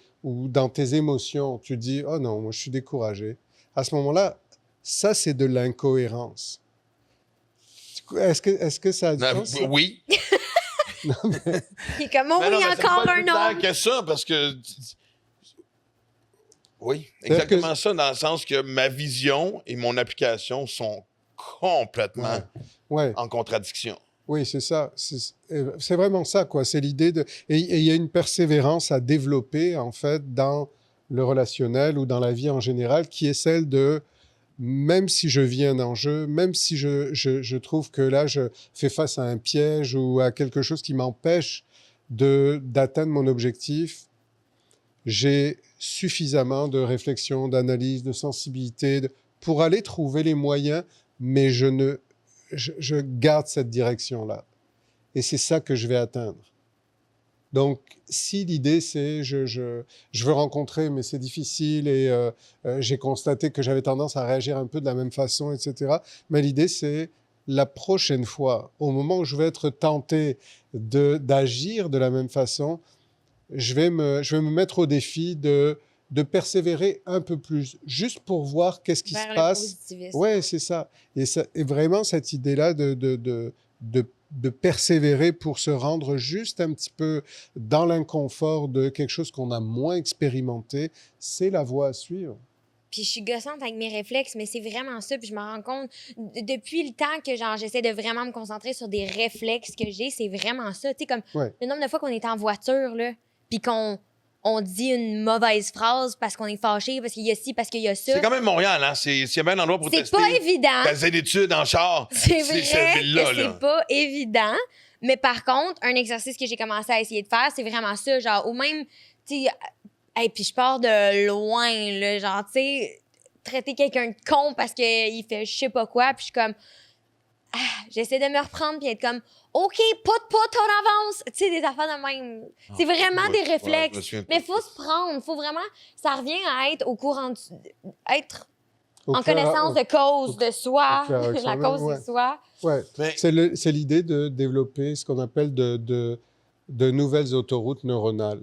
émotions, tu dis « Oh non, moi je suis découragé », à ce moment-là, ça, c'est de l'incohérence. Est-ce que ça a du sens? Oui. Non, mais... Et comment oui, encore un autre? Que ça, parce que... Oui, exactement ça, dans le sens que ma vision et mon application sont complètement en contradiction. Oui, c'est ça. C'est vraiment ça, quoi. C'est l'idée de... Et il y a une persévérance à développer, en fait, dans le relationnel ou dans la vie en général, qui est celle de... Même si je vis un enjeu, même si je trouve que là, je fais face à un piège ou à quelque chose qui m'empêche d'atteindre mon objectif, j'ai suffisamment de réflexion, d'analyse, de sensibilité pour aller trouver les moyens, mais je garde cette direction-là. Et c'est ça que je vais atteindre. Donc, si l'idée, c'est je veux rencontrer, mais c'est difficile et j'ai constaté que j'avais tendance à réagir un peu de la même façon, etc. Mais l'idée, c'est la prochaine fois, au moment où je vais être tenté d'agir de la même façon, je vais me mettre au défi de persévérer un peu plus, juste pour voir qu'est-ce qui se passe. Ouais, c'est ça. Et vraiment, cette idée-là de persévérer pour se rendre juste un petit peu dans l'inconfort de quelque chose qu'on a moins expérimenté, c'est la voie à suivre. Puis je suis gossante avec mes réflexes, mais c'est vraiment ça. Puis je me rends compte, depuis le temps que j'essaie de vraiment me concentrer sur des réflexes que j'ai, c'est vraiment ça. Tu sais, comme le nombre de fois qu'on est en voiture, là, puis qu'on dit une mauvaise phrase parce qu'on est fâché, parce qu'il y a ci, parce qu'il y a ça. C'est quand même Montréal, hein? S'il y a bien un endroit pour tester... C'est pas évident. Passer d'études en char. C'est vrai que c'est pas évident. Mais par contre, un exercice que j'ai commencé à essayer de faire, c'est vraiment ça. Genre, ou même, tu sais... puis je pars de loin, là. Genre, tu sais, traiter quelqu'un de con parce qu'il fait je sais pas quoi. Puis je suis comme... j'essaie de me reprendre puis être comme... OK, pas t'en avance. Tu sais, des affaires de même. C'est vraiment des réflexes. Mais il faut se prendre. Faut vraiment... Ça revient à être au courant... être en connaissance de cause de soi. La cause de soi. Ouais. C'est l'idée de développer ce qu'on appelle de nouvelles autoroutes neuronales.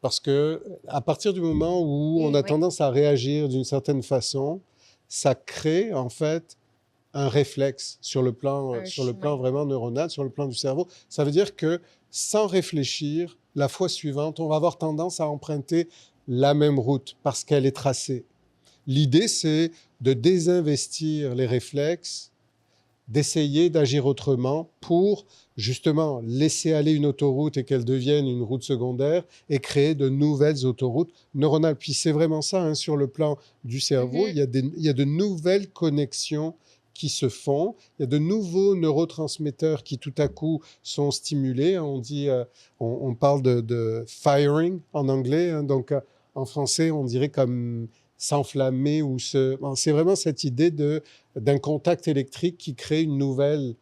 Parce que à partir du moment où on a tendance à réagir d'une certaine façon, ça crée, en fait, un réflexe sur le plan vraiment neuronal, sur le plan du cerveau. Ça veut dire que sans réfléchir, la fois suivante, on va avoir tendance à emprunter la même route parce qu'elle est tracée. L'idée, c'est de désinvestir les réflexes, d'essayer d'agir autrement pour justement laisser aller une autoroute et qu'elle devienne une route secondaire et créer de nouvelles autoroutes neuronales. Puis c'est vraiment ça, hein, sur le plan du cerveau, il y a de nouvelles connexions qui se font. Il y a de nouveaux neurotransmetteurs qui tout à coup sont stimulés. On parle de firing en anglais, hein, donc en français on dirait comme s'enflammer ou c'est vraiment cette idée d'un contact électrique qui crée une nouvelle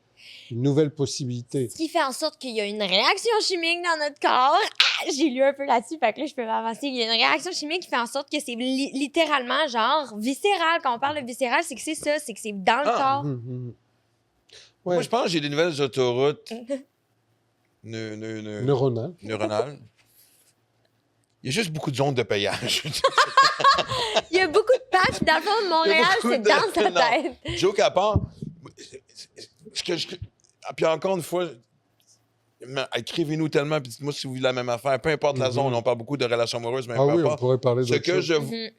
possibilité. Ce qui fait en sorte qu'il y a une réaction chimique dans notre corps. J'ai lu un peu là-dessus, fait que là, je peux m'avancer. Il y a une réaction chimique qui fait en sorte que c'est littéralement, genre, viscéral. Quand on parle de viscéral, c'est que c'est ça, c'est que c'est dans le corps. Ouais. Moi, je pense que j'ai des nouvelles autoroutes neuronales. Il y a juste beaucoup de zones de payage. Il y a beaucoup de patchs. Dans le fond, Il y Montréal, a beaucoup c'est de- dans sa Non. tête. Joke à part. Puis encore une fois, écrivez-nous tellement, puis dites-moi si vous voulez la même affaire. Peu importe la zone, on parle beaucoup de relations amoureuses, mais Ah peu oui, on importe. pourrait parler Ce d'autre que chose. je... Mhm.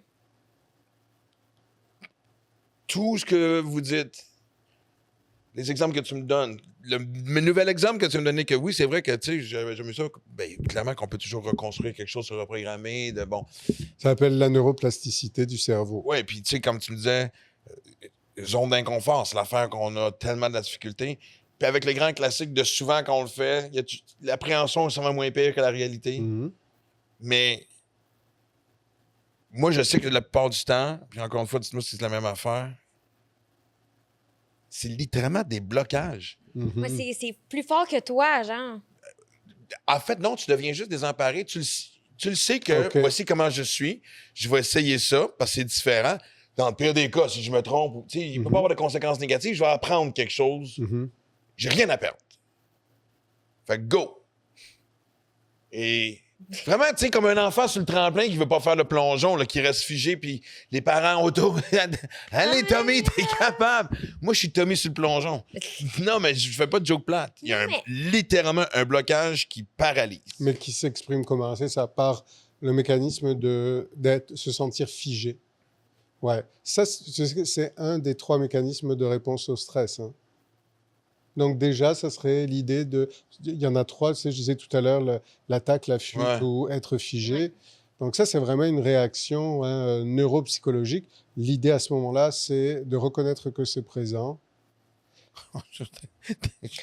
Tout ce que vous dites, les exemples que tu me donnes, le nouvel exemple que tu me donnais, que oui, c'est vrai que, tu sais, j'aime ça, ben, clairement qu'on peut toujours reconstruire quelque chose, se reprogrammer, de bon. Ça s'appelle la neuroplasticité du cerveau. Ouais, puis tu sais, comme tu me disais, zone d'inconfort, c'est l'affaire qu'on a tellement de la difficulté. Puis avec les grands classiques de souvent quand on le fait, l'appréhension est souvent moins pire que la réalité. Mhm. Mais moi, je sais que la plupart du temps, puis encore une fois, dites-moi si c'est la même affaire, c'est littéralement des blocages. Mhm. Moi, c'est plus fort que toi, genre. En fait, non, tu deviens juste désemparé. Tu le sais que Ok. voici comment je suis. Je vais essayer ça parce que c'est différent. Dans le pire des cas, si je me trompe, tu sais, il ne peut pas avoir de conséquences négatives. Je vais apprendre quelque chose. Mhm. J'ai rien à perdre. Fait que go! Et vraiment, tu sais, comme un enfant sur le tremplin qui veut pas faire le plongeon, là, qui reste figé, puis les parents autour. Allez, Tommy, t'es capable! Moi, je suis Tommy sur le plongeon. Non, mais je fais pas de joke plate. Il y a Non, mais- littéralement un blocage qui paralyse. Mais qui s'exprime comment? C'est ça, par le mécanisme se sentir figé. Ouais, ça, c'est un des 3 mécanismes de réponse au stress, hein. Donc déjà, ça serait l'idée de... Il y en a 3, tu sais, je disais tout à l'heure, l'attaque, la fuite Ouais. ou être figé. Donc ça, c'est vraiment une réaction neuropsychologique. L'idée à ce moment-là, c'est de reconnaître que c'est présent. Je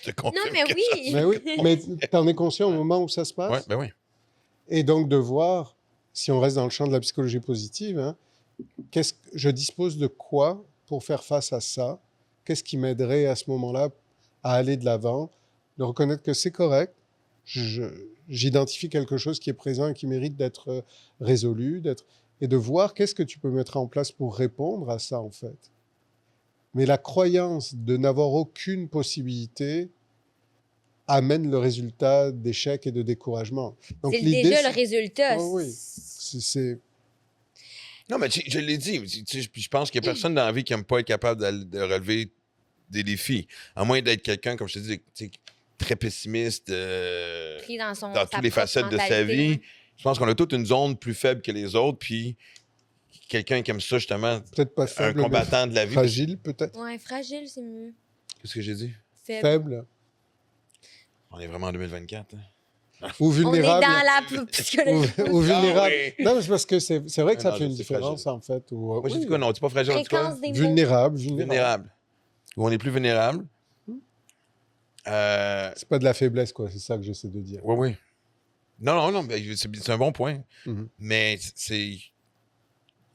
te confirme. Non, mais que oui. Mais oui, mais tu en es conscient au moment où ça se passe? Ouais, ben oui. Et donc de voir, si on reste dans le champ de la psychologie positive, hein, je dispose de quoi pour faire face à ça? Qu'est-ce qui m'aiderait à ce moment-là à aller de l'avant? De reconnaître que c'est correct, j'identifie quelque chose qui est présent et qui mérite d'être résolu, et de voir qu'est-ce que tu peux mettre en place pour répondre à ça, en fait. Mais la croyance de n'avoir aucune possibilité amène le résultat d'échec et de découragement. Donc C'est l'idée, déjà le résultat. Oh oui. c'est Non, mais je l'ai dit. Tu sais, je pense qu'il n'y a personne dans la vie qui n'aime pas être capable de relever des défis. À moins d'être quelqu'un, comme je te dis, tu sais, très pessimiste Pris dans dans sa toutes les propre facettes de sa mentalité, vie. ouais. Je pense qu'on a toute une zone plus faible que les autres. Puis quelqu'un qui aime ça, justement, peut-être pas un faible, mais combattant de la vie. fragile, peut-être. Ouais, fragile, c'est mieux. Qu'est-ce que j'ai dit? Faible. Faible. On est vraiment en 2024. Hein? Ou On est vulnérable. dans la psychologie. Ou vulnérable. Ah oui. Non, mais c'est parce que c'est vrai que Ah ça non, fait je une sais, différence, en fait. Moi, j'ai dit quoi? Non, tu pas fragile, on dit quoi? Fréquence des mots. Vulnérable. Vulnérable. Ou on est plus vulnérable. C'est pas de la faiblesse, quoi. C'est ça que j'essaie de dire. Oui, oui. Non, mais c'est un bon point. Mhm. Mais c'est.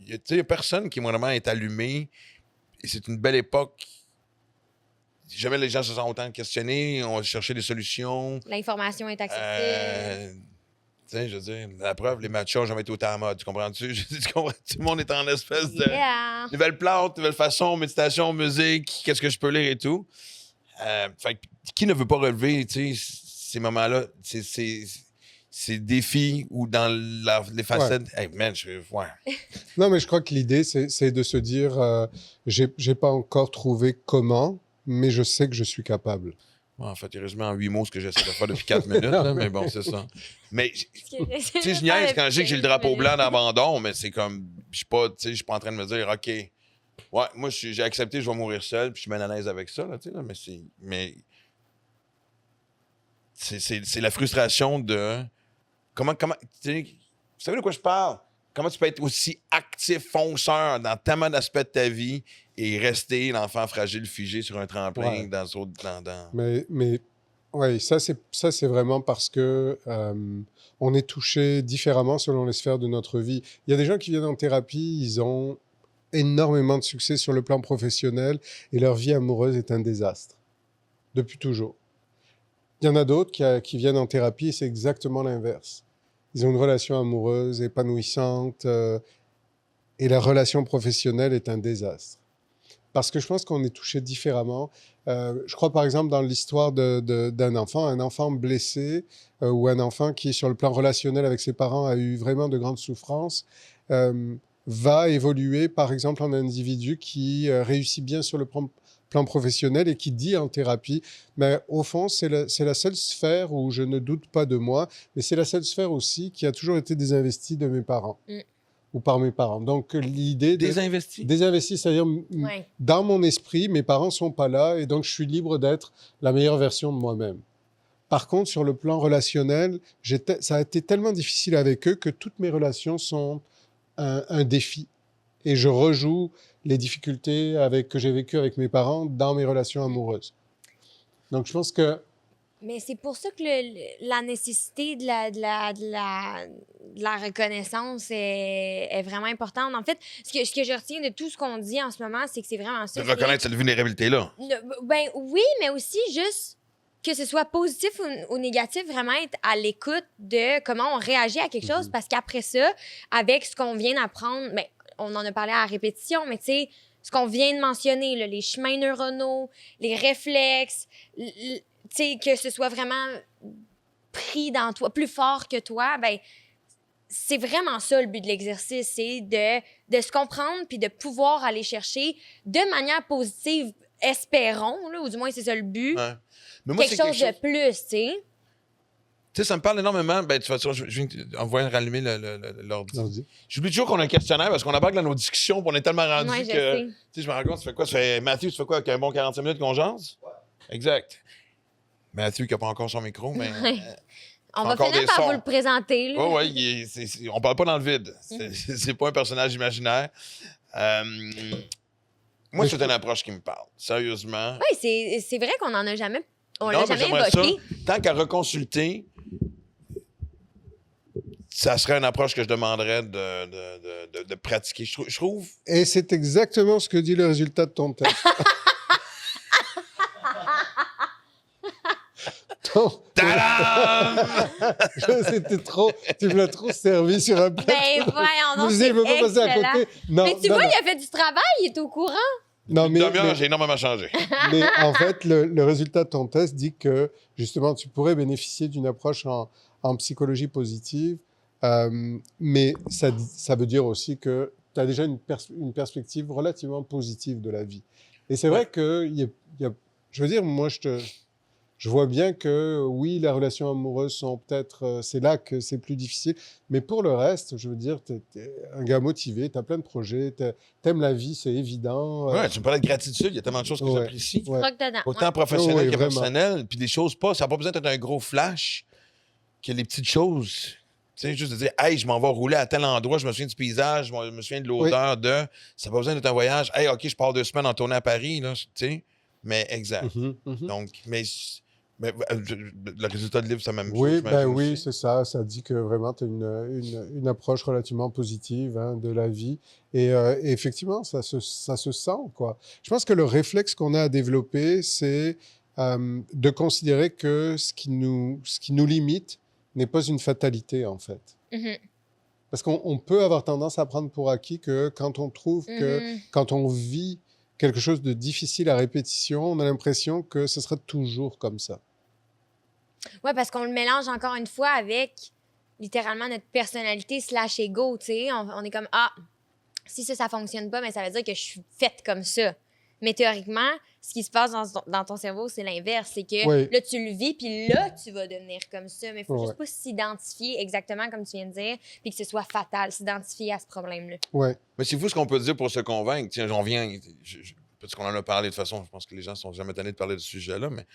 Tu sais, il n'y a personne qui vraiment est allumé. Et c'est une belle époque. Jamais les gens se sont autant questionnés. On va chercher des solutions. L'information est accessible. Tu sais, je veux dire, la preuve, les matchs n'ont jamais été autant en mode. Tu comprends-tu? Tu comprends? Tout le monde est en espèce de. Yeah. Nouvelle plante, nouvelle façon, méditation, musique, qu'est-ce que je peux lire et tout. Fait que qui ne veut pas relever, tu sais, ces moments-là, ces défis ou dans les facettes. Hey, man, ouais. Non, mais je crois que l'idée, c'est de se dire, j'ai pas encore trouvé comment, mais je sais que je suis capable. Ouais, en fait, il résume en 8 mots ce que j'essaie de faire depuis 4 minutes, là, mais bon, c'est ça. Mais, tu sais, je niaise quand je dis que j'ai le drapeau blanc d'abandon, mais c'est comme, je suis pas en train de me dire, OK, ouais, moi, j'ai accepté, je vais mourir seul, puis je suis bien à l'aise avec ça, là, tu sais, là, mais c'est la frustration de, comment, tu sais, vous savez de quoi je parle? Comment tu peux être aussi actif, fonceur dans tellement d'aspects de ta vie et rester l'enfant fragile, figé sur un tremplin Ouais. dans... Mais ouais, ça c'est vraiment parce que on est touché différemment selon les sphères de notre vie. Il y a des gens qui viennent en thérapie, ils ont énormément de succès sur le plan professionnel et leur vie amoureuse est un désastre depuis toujours. Il y en a d'autres qui viennent en thérapie et c'est exactement l'inverse. Ils ont une relation amoureuse épanouissante et la relation professionnelle est un désastre. parce que je pense qu'on est touché différemment. Je crois par exemple dans l'histoire d'un enfant, un enfant blessé ou un enfant qui, sur le plan relationnel avec ses parents, a eu vraiment de grandes souffrances, va évoluer par exemple en un individu qui réussit bien sur le plan professionnel et qui dit en thérapie, mais au fond, c'est la seule sphère où je ne doute pas de moi, mais c'est la seule sphère aussi qui a toujours été désinvestie de mes parents. Ou par mes parents. Donc, l'idée de... Désinvesti, c'est-à-dire, dans mon esprit, mes parents ne sont pas là et donc je suis libre d'être la meilleure version de moi-même. Par contre, sur le plan relationnel, ça a été tellement difficile avec eux que toutes mes relations sont un défi. Et je rejoue les difficultés que j'ai vécues avec mes parents dans mes relations amoureuses. Donc, je pense que... Mais c'est pour ça que la nécessité de la reconnaissance est vraiment importante. En fait, ce que je retiens de tout ce qu'on dit en ce moment, c'est que c'est vraiment ça. De reconnaître cette vulnérabilité-là. Ben oui, mais aussi juste que ce soit positif ou négatif, vraiment être à l'écoute de comment on réagit à quelque chose, parce qu'après ça, avec ce qu'on vient d'apprendre, ben, on en a parlé à la répétition, mais tu sais, ce qu'on vient de mentionner, là, les chemins neuronaux, les réflexes, tu sais, que ce soit vraiment pris dans toi, plus fort que toi, ben c'est vraiment ça le but de l'exercice, c'est de se comprendre puis de pouvoir aller chercher de manière positive, espérons, là, ou du moins c'est ça le but, mais moi, quelque chose de plus, tu sais. Tu sais, ça me parle énormément. Ben, de toute façon, je viens de rallumer l'ordi. J'oublie toujours qu'on a un questionnaire parce qu'on embarque dans nos discussions et on est tellement rendu que... Tu sais, je me rends compte, tu fais quoi? Mathieu, tu fais quoi? Avec un bon 45 minutes qu'on jase? Ouais. Exact. Mathieu qui n'a pas encore son micro, mais... On va finir par vous le présenter. Oui, on parle pas dans le vide. C'est pas un personnage imaginaire. Moi, c'est une approche qui me parle, sérieusement. Oui, c'est vrai qu'on n'en a jamais... On l'a jamais évoqué. Ça, tant qu'à reconsulter, ça serait une approche que je demanderais de pratiquer. Je trouve... Et c'est exactement ce que dit le résultat de ton test. C'était trop... Tu me l'as trop servi sur un plateau. Ben voyons donc, c'est excellent. À côté. Non, mais tu vois, il a fait du travail, il est au courant. Non, mais j'ai énormément changé. Mais en fait, le résultat de ton test dit que, justement, tu pourrais bénéficier d'une approche en psychologie positive, mais ça veut dire aussi que tu as déjà une perspective relativement positive de la vie. Et c'est vrai que, je veux dire, moi, je vois bien que, oui, les relations amoureuses sont peut-être... c'est là que c'est plus difficile. Mais pour le reste, je veux dire, t'es un gars motivé, t'as plein de projets, t'aimes la vie, c'est évident. Ouais, tu me parlais de gratitude, il y a tellement de choses que j'apprécie. Autant professionnel que personnel. Puis des choses pas... Ça n'a pas besoin d'être un gros flash que les petites choses. Tu sais, juste de dire, hey, je m'en vais rouler à tel endroit, je me souviens du paysage, je me souviens de l'odeur de... Ça n'a pas besoin d'être un voyage. Hey, OK, je pars 2 semaines en tournée à Paris, là, tu sais. Mais exact. Donc, mais le résultat de livre, c'est la même chose. Oui, c'est ça. Ça dit que vraiment, tu as une approche relativement positive de la vie. Et effectivement, ça se sent, quoi. Je pense que le réflexe qu'on a à développer, c'est de considérer que ce qui nous limite n'est pas une fatalité, en fait. Parce qu'on peut avoir tendance à prendre pour acquis que quand on trouve que, quand on vit quelque chose de difficile à répétition, on a l'impression que ce sera toujours comme ça. Oui, parce qu'on le mélange encore une fois avec littéralement notre personnalité / ego, tu sais. On est comme, si ça fonctionne pas, mais ça veut dire que je suis faite comme ça. Mais théoriquement, ce qui se passe dans ton cerveau, c'est l'inverse. C'est que là, tu le vis, puis là, tu vas devenir comme ça. Mais il faut juste pas s'identifier exactement comme tu viens de dire, puis que ce soit fatal, s'identifier à ce problème-là. Ouais. Mais c'est fou ce qu'on peut dire pour se convaincre. Tiens, j'en viens... Parce qu'on en a parlé de toute façon, je pense que les gens sont jamais tannés de parler de ce sujet-là, mais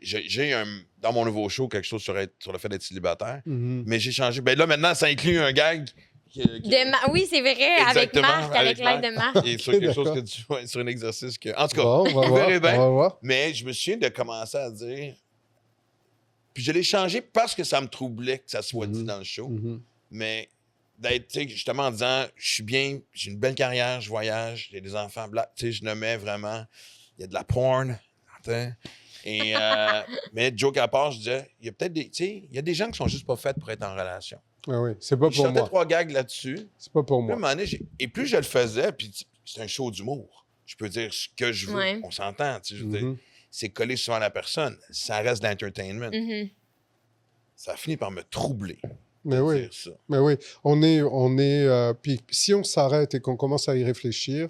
j'ai dans mon nouveau show quelque chose sur le fait d'être célibataire, mais j'ai changé. Ben là, maintenant, ça inclut un gag. Oui, c'est vrai, avec Marc, avec l'aide de Marc. Et sur quelque chose sur un exercice que. En tout cas, on va voir. Mais je me souviens de commencer à dire. Puis je l'ai changé parce que ça me troublait que ça soit dit dans le show. Mais d'être, tu sais, justement en disant, je suis bien, j'ai une belle carrière, je voyage, j'ai des enfants blancs, tu sais, je nommais vraiment, il y a de la porn, tu sais. Et, mais joke à part, je disais, il y a peut-être des, tu sais, il y a des gens qui sont juste pas faits pour être en relation. Ah oui, c'est pas pour moi. Je sortais 3 gags là-dessus. C'est pas pour moi. Et plus je le faisais, puis c'est un show d'humour. je peux dire ce que je veux. Ouais. On s'entend, tu sais, je veux dire, Mhm. c'est collé souvent à la personne. Ça reste de l'entertainment. Mhm. Ça finit par me troubler Mais de oui. dire ça. Mais oui, puis si on s'arrête et qu'on commence à y réfléchir,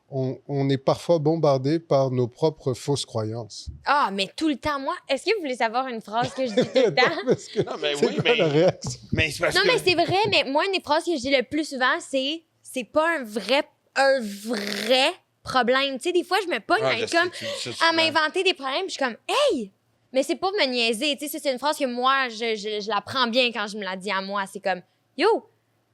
on est parfois bombardé par nos propres fausses croyances. Ah, mais tout le temps, moi, est-ce que vous voulez savoir une phrase que je dis tout le temps? Parce que Non, mais c'est oui, quoi la réaction? Mais c'est parce Non, que... mais c'est vrai, mais moi, une des phrases que je dis le plus souvent, c'est pas un vrai problème. Tu sais, des fois, je me pogne Ah, à je être sais, comme tu dis ça à souvent. m'inventer des problèmes, puis je suis comme, hey! Mais c'est pas me niaiser. Tu sais, ça, c'est une phrase que moi, je la prends bien quand je me la dis à moi. C'est comme, yo,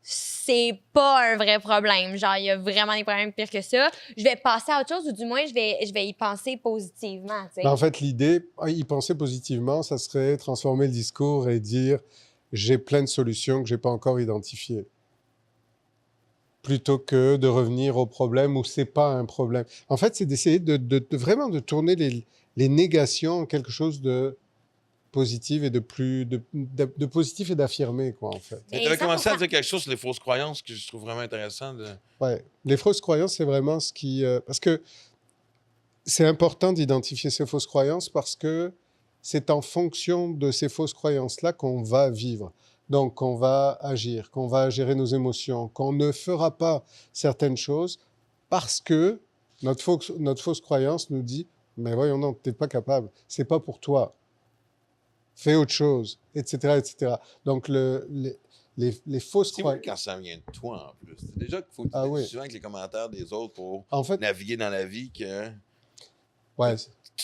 c'est pas un vrai problème. Genre, il y a vraiment des problèmes pires que ça. Je vais passer à autre chose, ou du moins, je vais y penser positivement, tu sais. Ben, en fait, l'idée, y penser positivement, ça serait transformer le discours et dire j'ai plein de solutions que j'ai pas encore identifiées. Plutôt que de revenir au problème où c'est pas un problème. En fait, c'est d'essayer de vraiment de tourner les négations en quelque chose de positif et de positif et d'affirmer, quoi, en fait. Mais Mais tu avais commencé à 100%. dire quelque chose sur les fausses croyances que je trouve vraiment intéressant. Ouais. Les fausses croyances, c'est vraiment ce qui... parce que c'est important d'identifier ces fausses croyances parce que c'est en fonction de ces fausses croyances-là qu'on va vivre. Donc, qu'on va agir, qu'on va gérer nos émotions, qu'on ne fera pas certaines choses parce que notre fausse croyance nous dit « Mais voyons, non, tu n'es pas capable, c'est pas pour toi, fais autre chose, etc. etc. » Donc, les fausses C'est vrai croyances... quand ça vient de toi, en plus. C'est déjà qu'il faut Ah oui. souvent avec les commentaires des autres pour En fait, naviguer dans la vie que... ouais,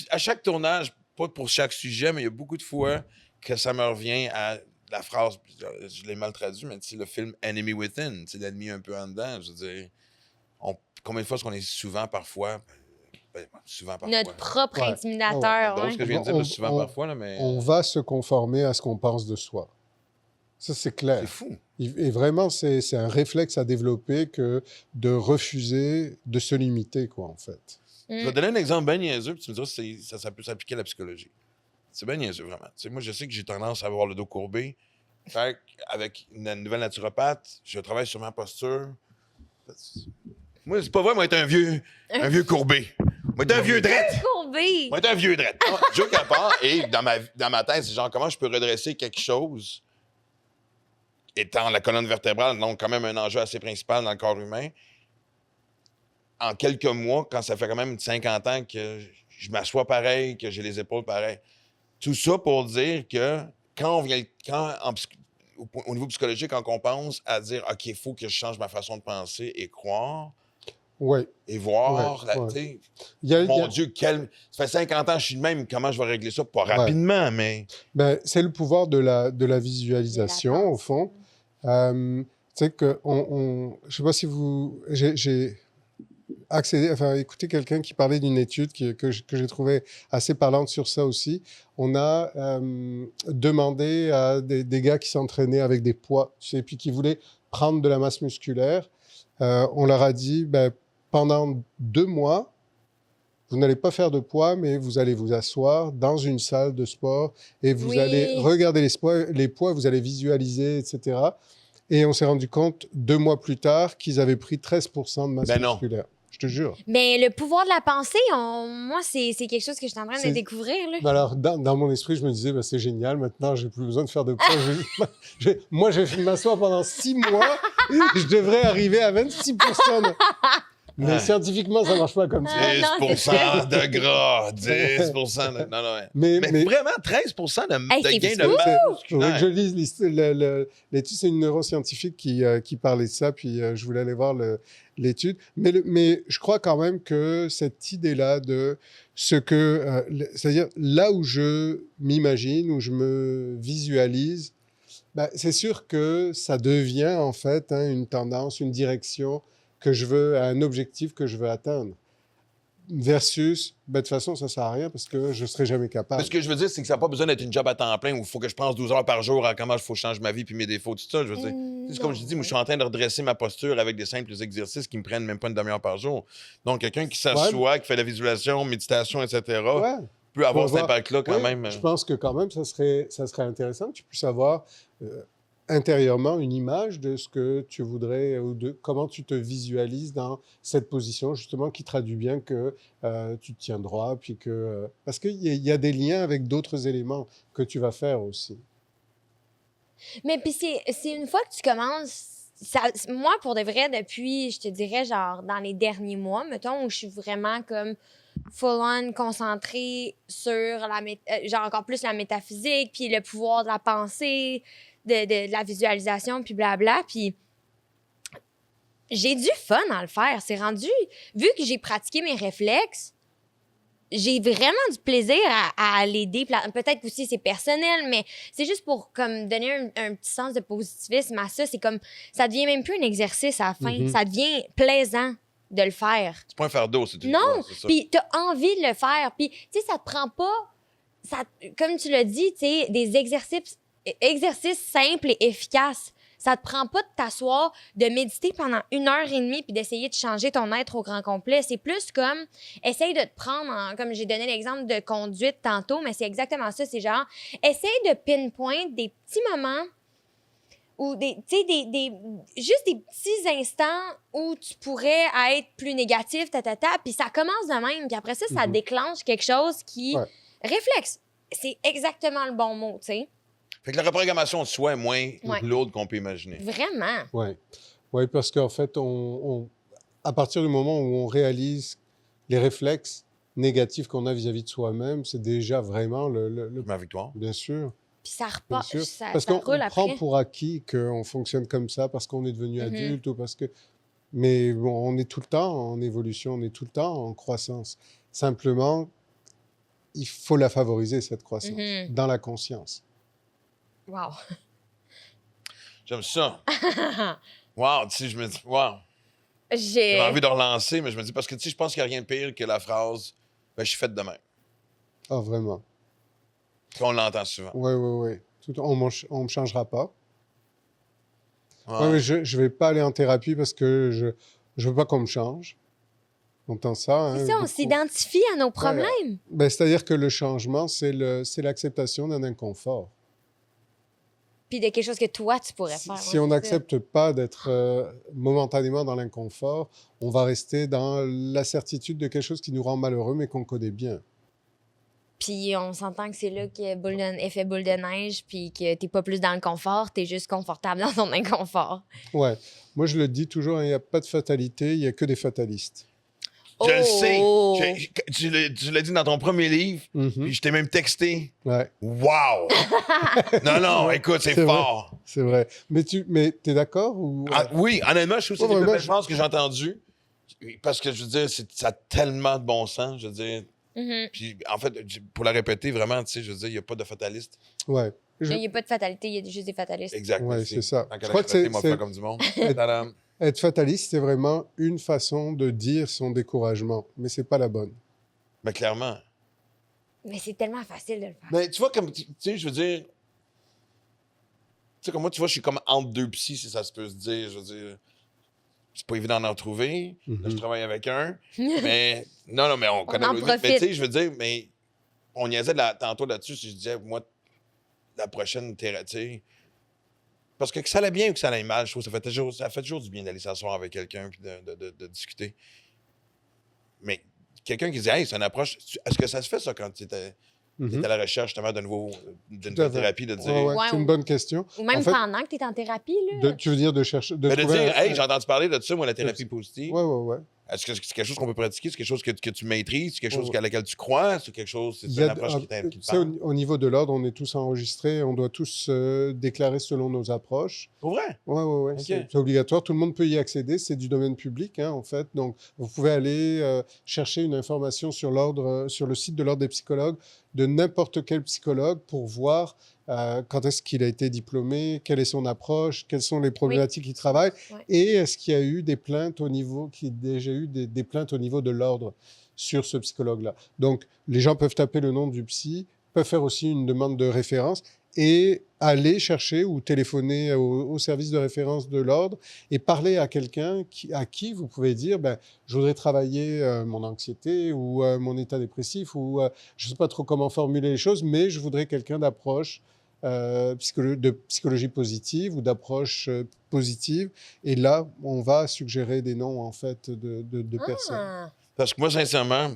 À chaque tournage, pas pour chaque sujet, mais il y a beaucoup de fois que ça me revient à la phrase, je l'ai mal traduit, mais tu sais, le film Enemy Within, c'est l'ennemi un peu en dedans. Je veux dire, combien de fois est-ce qu'on est souvent, parfois, souvent, parfois. Notre propre Ouais. intimidateur, Donc, ouais. ce que je viens de dire de souvent, parfois, là, mais on va se conformer à ce qu'on pense de soi. Ça, c'est c'est clair. fou. Et vraiment, c'est un réflexe à développer que de refuser de se limiter, quoi, en fait. Je vais te donner un exemple bien niaiseux, puis tu me diras si ça peut s'appliquer à la psychologie. C'est bien niaiseux, vraiment. Tu sais, moi, je sais que j'ai tendance à avoir le dos courbé. Fait avec une nouvelle naturopathe, je travaille sur ma posture. Moi, c'est pas vrai, moi, être un vieux courbé. Moi, être un vieux drette. Courbé! Moi, être un vieux drette. Joke à part, et dans ma tête, c'est genre, comment je peux redresser quelque chose étant la colonne vertébrale, donc quand même un enjeu assez principal dans le corps humain, en quelques mois, quand ça fait quand même 50 ans que je m'assois pareil, que j'ai les épaules pareilles. Tout ça pour dire que quand au niveau psychologique, quand on pense à dire OK, il faut que je change ma façon de penser et croire Ouais. et voir, Ouais, ouais. tu sais, Il y a- mon Dieu, ça fait 50 ans que je suis de même, comment je vais régler ça? Pas Ouais. rapidement, mais Ben, c'est le pouvoir de la visualisation, au fond. Tu sais que je sais pas si j'ai écouté quelqu'un qui parlait d'une étude que j'ai trouvée assez parlante sur ça aussi. On a demandé à des gars qui s'entraînaient avec des poids, tu sais, puis qui voulaient prendre de la masse musculaire. On leur a dit, ben, pendant 2 mois, vous n'allez pas faire de poids, mais vous allez vous asseoir dans une salle de sport et vous Oui. allez regarder les poids, vous allez visualiser, etc. Et on s'est rendu compte 2 mois plus tard qu'ils avaient pris 13% de masse Ben non. musculaire. Je te jure. Mais le pouvoir de la pensée, moi, c'est quelque chose que je suis en train de C'est- découvrir, là. Alors, dans mon esprit, je me disais, ben, c'est génial, maintenant, j'ai plus besoin de faire de poids. Moi, je vais m'asseoir pendant 6 mois et je devrais arriver à 26%. Mais Ouais. scientifiquement, ça marche pas comme ça. Ah, non, 10% de gras, 10% de... Non, non, ouais. Mais vraiment, 13% Hey, de c'est gain fou! de masse il faudrait que je musculaire. lise l'étude. C'est une neuroscientifique qui parlait de ça, puis je voulais aller voir l'étude. Mais je crois quand même que cette idée-là de ce que... c'est-à-dire, là où je m'imagine, où je me visualise, ben, c'est sûr que ça devient en fait une tendance, une direction que je veux, un objectif que je veux atteindre. Versus, ben, de toute façon, ça ne sert à rien parce que je ne serai jamais capable. Mais ce que je veux dire, c'est que ça n'a pas besoin d'être une job à temps plein où il faut que je pense 12 heures par jour à comment il faut que je change ma vie puis mes défauts, tout ça. Je veux dire, c'est comme je dis, moi, je suis en train de redresser ma posture avec des simples exercices qui me prennent même pas une demi-heure par jour. Donc, quelqu'un qui s'assoit, qui fait la visualisation, méditation, etc., Ouais. peut avoir Faut cet avoir- impact-là quand Ouais, même. Je pense que quand même, ça serait intéressant que tu puisses avoir intérieurement une image de ce que tu voudrais ou de comment tu te visualises dans cette position, justement, qui traduit bien que tu te tiens droit, puis que... parce qu'il y a des liens avec d'autres éléments que tu vas faire aussi. Mais puis c'est une fois que tu commences... Moi, pour de vrai, depuis, je te dirais, genre, dans les derniers mois, mettons, où je suis vraiment comme full-on concentrée sur genre encore plus la métaphysique, puis le pouvoir de la pensée, de la visualisation, puis blabla, puis j'ai du fun à le faire. C'est rendu... Vu que j'ai pratiqué mes réflexes, j'ai vraiment du plaisir à l'aider. Peut-être aussi c'est personnel, mais c'est juste pour comme donner un petit sens de positivisme à ça. C'est comme, ça devient même plus un exercice à la fin. Ça devient plaisant de le faire. C'est pas un fardeau, c'est une Non, c'est ça. puis t'as envie de le faire. Puis, tu sais, ça te prend pas... comme tu l'as dit, tu sais, des exercices simples et efficaces. Ça te prend pas de t'asseoir, de méditer pendant 1 heure et demie puis d'essayer de changer ton être au grand complet. C'est plus comme, essaye de te prendre, comme j'ai donné l'exemple de conduite tantôt, mais c'est exactement ça. C'est genre, essaye de pinpoint des petits moments ou juste des petits instants où tu pourrais être plus négatif, puis ça commence de même. Puis après ça, ça déclenche quelque chose qui... Ouais. Réflexe, c'est exactement le bon mot, tu sais. Fait que la reprogrammation de soi est moins Ouais. lourde qu'on peut imaginer. Vraiment. Oui, parce qu'en fait, à partir du moment où on réalise les réflexes négatifs qu'on a vis-à-vis de soi-même, c'est déjà vraiment Ma victoire. bien sûr. Puis ça Bien repart, sûr. ça Parce qu'on roule prend après. pour acquis qu'on fonctionne comme ça parce qu'on est devenu adulte ou parce que... Mais bon, on est tout le temps en évolution, on est tout le temps en croissance. Simplement, il faut la favoriser, cette croissance, dans la conscience. Wow. J'aime ça. Wow, tu sais, je me dis, wow. J'ai J'ai... envie de relancer, mais je me dis, parce que tu sais, je pense qu'il n'y a rien de pire que la phrase, ben, je suis faite de même. Ah, vraiment. On l'entend souvent. Oui. On ne me changera pas. Ouais. Ouais, je ne vais pas aller en thérapie parce que je ne veux pas qu'on me change. On entend ça. C'est hein, ça, on beaucoup. s'identifie à nos problèmes. Ben, c'est-à-dire que le changement, c'est l'acceptation d'un inconfort. Puis de quelque chose que toi, tu pourrais faire. Si on n'accepte pas d'être momentanément dans l'inconfort, on va rester dans la certitude de quelque chose qui nous rend malheureux, mais qu'on connaît bien. Puis on s'entend que c'est là qu'il y a effet boule de neige, puis que t'es pas plus dans le confort, t'es juste confortable dans ton inconfort. Ouais. Moi, je le dis toujours, il n'y a pas de fatalité, il n'y a que des fatalistes. Je le sais. Oh! Tu l'as dit dans ton premier livre, puis je t'ai même texté. Ouais, Wow! Non, écoute, c'est C'est vrai. fort. c'est vrai. Mais t'es d'accord ou... Oui, honnêtement, je trouve que c'est Ouais, les plus moi, belles phrases que j'ai entendues. Parce que, je veux dire, ça a tellement de bon sens, je veux dire. Puis, en fait, pour la répéter, vraiment, tu sais, je veux dire, il n'y a pas de fataliste. Ouais. Il n'y a pas de fatalité, il y a juste des fatalistes. Exact. Ouais, merci. c'est ça. Tant Je qu'à crois la que répéter, moi, faire comme du monde. Tadam. Être fataliste, c'est vraiment une façon de dire son découragement, mais c'est pas la bonne. Mais clairement. Mais c'est tellement facile de le faire. Mais tu vois, comme, tu sais, je veux dire. Tu sais, comme moi, tu vois, je suis comme entre deux psys, si ça se peut se dire. Je veux dire, c'est pas évident d'en trouver. Là, je travaille avec un. Mais, non, mais on connaît en le. Mais profite. tu sais, je veux dire, mais on niaisait tantôt là-dessus, si je disais, moi, la prochaine thérapie. Parce que ça allait bien ou que ça allait mal, je trouve que ça fait toujours du bien d'aller s'asseoir avec quelqu'un et de discuter. Mais quelqu'un qui dit, hey, c'est une approche. Est-ce que ça se fait, ça, quand tu étais à la recherche justement d'une Tout à fait. thérapie, de dire. Ouais, c'est une bonne question. Ou même En fait, pendant que t'es en thérapie, là. tu veux dire de chercher... Mais de trouver dire, hey, j'ai entendu parler de ça, moi, la thérapie positive. Ouais. Est-ce que c'est quelque chose qu'on peut pratiquer? C'est quelque chose que tu maîtrises? C'est quelque chose Ouais. à laquelle tu crois? C'est quelque chose. C'est Il y une a, approche qui tu te sais, parle? au niveau de l'ordre, on est tous enregistrés, on doit tous déclarer selon nos approches. Pour vrai? Ouais. Ok. C'est obligatoire. Tout le monde peut y accéder. C'est du domaine public, hein, en fait. Donc, vous pouvez aller chercher une information sur l'ordre, sur le site de l'Ordre des psychologues, de n'importe quel psychologue, pour voir quand est-ce qu'il a été diplômé, quelle est son approche, quelles sont les problématiques qu'il travaille, Ouais. et est-ce qu'il y a eu des plaintes au niveau, qu'il y a déjà eu des plaintes au niveau de l'ordre sur ce psychologue-là. Donc, les gens peuvent taper le nom du psy, peuvent faire aussi une demande de référence et aller chercher ou téléphoner au service de référence de l'ordre et parler à quelqu'un à qui vous pouvez dire, je voudrais travailler mon anxiété ou mon état dépressif ou je ne sais pas trop comment formuler les choses, mais je voudrais quelqu'un d'approche de psychologie positive ou d'approche positive. Et là, on va suggérer des noms, en fait, de personnes. Ah. Parce que moi, sincèrement,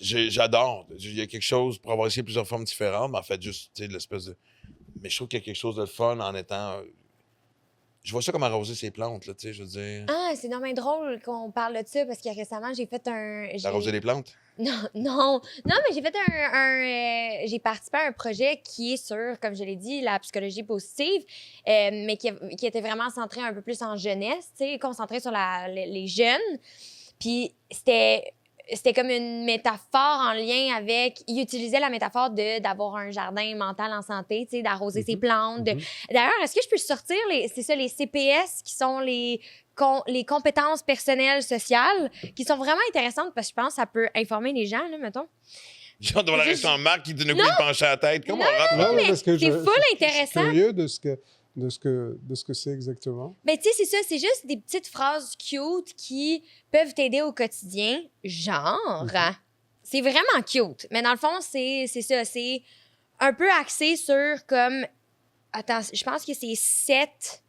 j'adore. Il y a quelque chose pour avoir essayé plusieurs formes différentes, mais en fait, juste, tu sais, l'espèce de. Mais je trouve qu'il y a quelque chose de fun en étant. Je vois ça comme arroser ses plantes, là, tu sais, je veux dire. Ah, c'est dommage drôle qu'on parle de ça parce que récemment, j'ai fait Arroser les plantes? Non, mais j'ai fait j'ai participé à un projet qui est sur, comme je l'ai dit, la psychologie positive, mais qui était vraiment centré un peu plus en jeunesse, tu sais, concentré sur les jeunes. Puis c'était comme une métaphore en lien avec... Il utilisait la métaphore d'avoir un jardin mental en santé, tu sais, d'arroser ses plantes. D'ailleurs, est-ce que je peux sortir les CPS qui sont les compétences personnelles sociales, qui sont vraiment intéressantes parce que je pense que ça peut informer les gens, là, mettons. Genre devant la restaurant Marc qui d'un coup il penchait la tête. Comment on rentre? Non, mais parce que c'est full Je suis intéressant. curieux de ce que c'est exactement. Ben, tu sais, c'est ça, c'est juste des petites phrases cute qui peuvent t'aider au quotidien, genre. C'est vraiment cute. Mais dans le fond, c'est ça, c'est un peu axé sur comme... Attends, je pense que c'est 7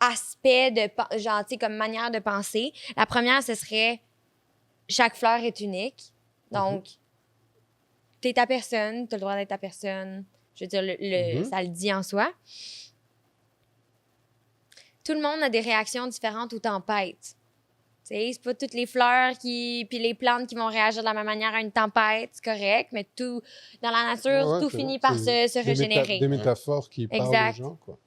aspects de genre, tu sais, comme manière de penser. La première, ce serait chaque fleur est unique. Donc, t'es ta personne, t'as le droit d'être ta personne. Je veux dire, ça le dit en soi. Tout le monde a des réactions différentes aux tempêtes. Tu sais, c'est pas toutes les fleurs puis les plantes qui vont réagir de la même manière à une tempête, c'est correct, mais tout, dans la nature, Ouais, tout c'est finit vrai. par se régénérer. Des métaphores qui parlent Exact. aux gens, quoi.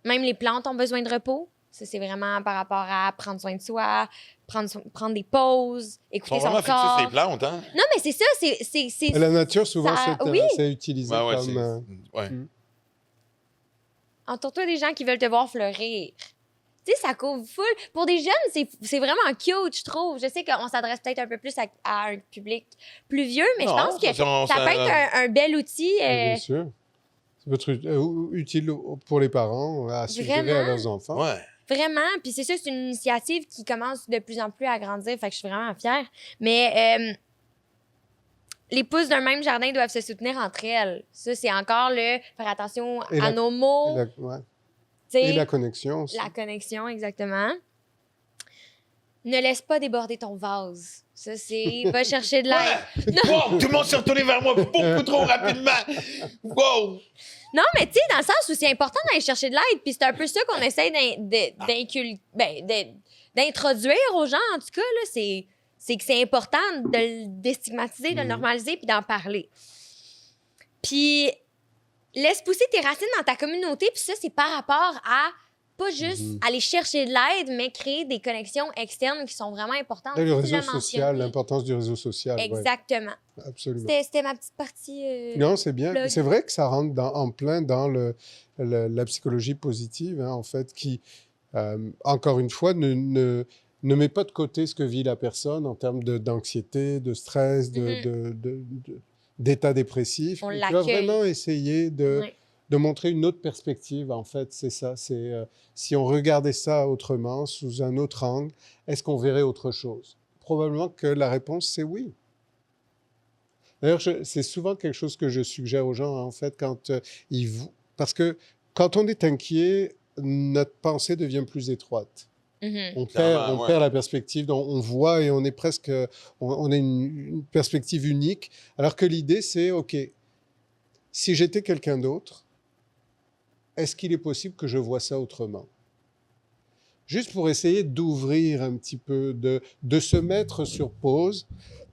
Même les plantes ont besoin de repos. Ça, c'est vraiment par rapport à prendre soin de soi, prendre des pauses, Ils écouter sont son vraiment corps. fixés ces plantes, hein? Non, mais c'est ça, c'est... La nature, souvent, ça- c'est oui. c'est utilisé Ouais, comme... ouais. Entoure-toi des gens qui veulent te voir fleurir. Tu sais, ça couvre full. Pour des jeunes, c'est vraiment cute, je trouve. Je sais qu'on s'adresse peut-être un peu plus à un public plus vieux, mais Non, je pense que ça peut être un bel outil. Bien sûr. Ça peut être utile pour les parents à suggérer à leurs enfants. Ouais. Vraiment. Puis c'est ça, c'est une initiative qui commence de plus en plus à grandir. Fait que je suis vraiment fière. Mais les pousses d'un même jardin doivent se soutenir entre elles. Ça, c'est encore faire attention à nos mots. Et la connexion aussi. La connexion, exactement. Ne laisse pas déborder ton vase. Ça, c'est... Va chercher de l'aide. Wow, tout le monde s'est retourné vers moi beaucoup trop rapidement. Wow! Non, mais tu sais, dans le sens où c'est important d'aller chercher de l'aide, puis c'est un peu ça qu'on essaie d'introduire aux gens, en tout cas, là, c'est que c'est important de le déstigmatiser, de le normaliser, puis d'en parler. Puis laisse pousser tes racines dans ta communauté, puis ça, c'est par rapport à pas juste aller chercher de l'aide, mais créer des connexions externes qui sont vraiment importantes. Et le réseau social, l'importance du réseau social. Exactement. Ouais, absolument. C'était ma petite partie. Non, c'est bien. blog. C'est vrai que ça rentre en plein dans la psychologie positive, hein, en fait, qui, encore une fois, ne met pas de côté ce que vit la personne en termes d'anxiété, de stress, d'état dépressif. On Et tu vas l'accueille. vraiment essayer de montrer une autre perspective, en fait, c'est ça. C'est si on regardait ça autrement, sous un autre angle, est-ce qu'on verrait autre chose? Probablement que la réponse, c'est oui. D'ailleurs, c'est souvent quelque chose que je suggère aux gens, en fait, quand parce que quand on est inquiet, notre pensée devient plus étroite. On perd la perspective, on voit et on est presque, on a une perspective unique, alors que l'idée, c'est, OK, si j'étais quelqu'un d'autre, est-ce qu'il est possible que je vois ça autrement? Juste pour essayer d'ouvrir un petit peu, de se mettre sur pause,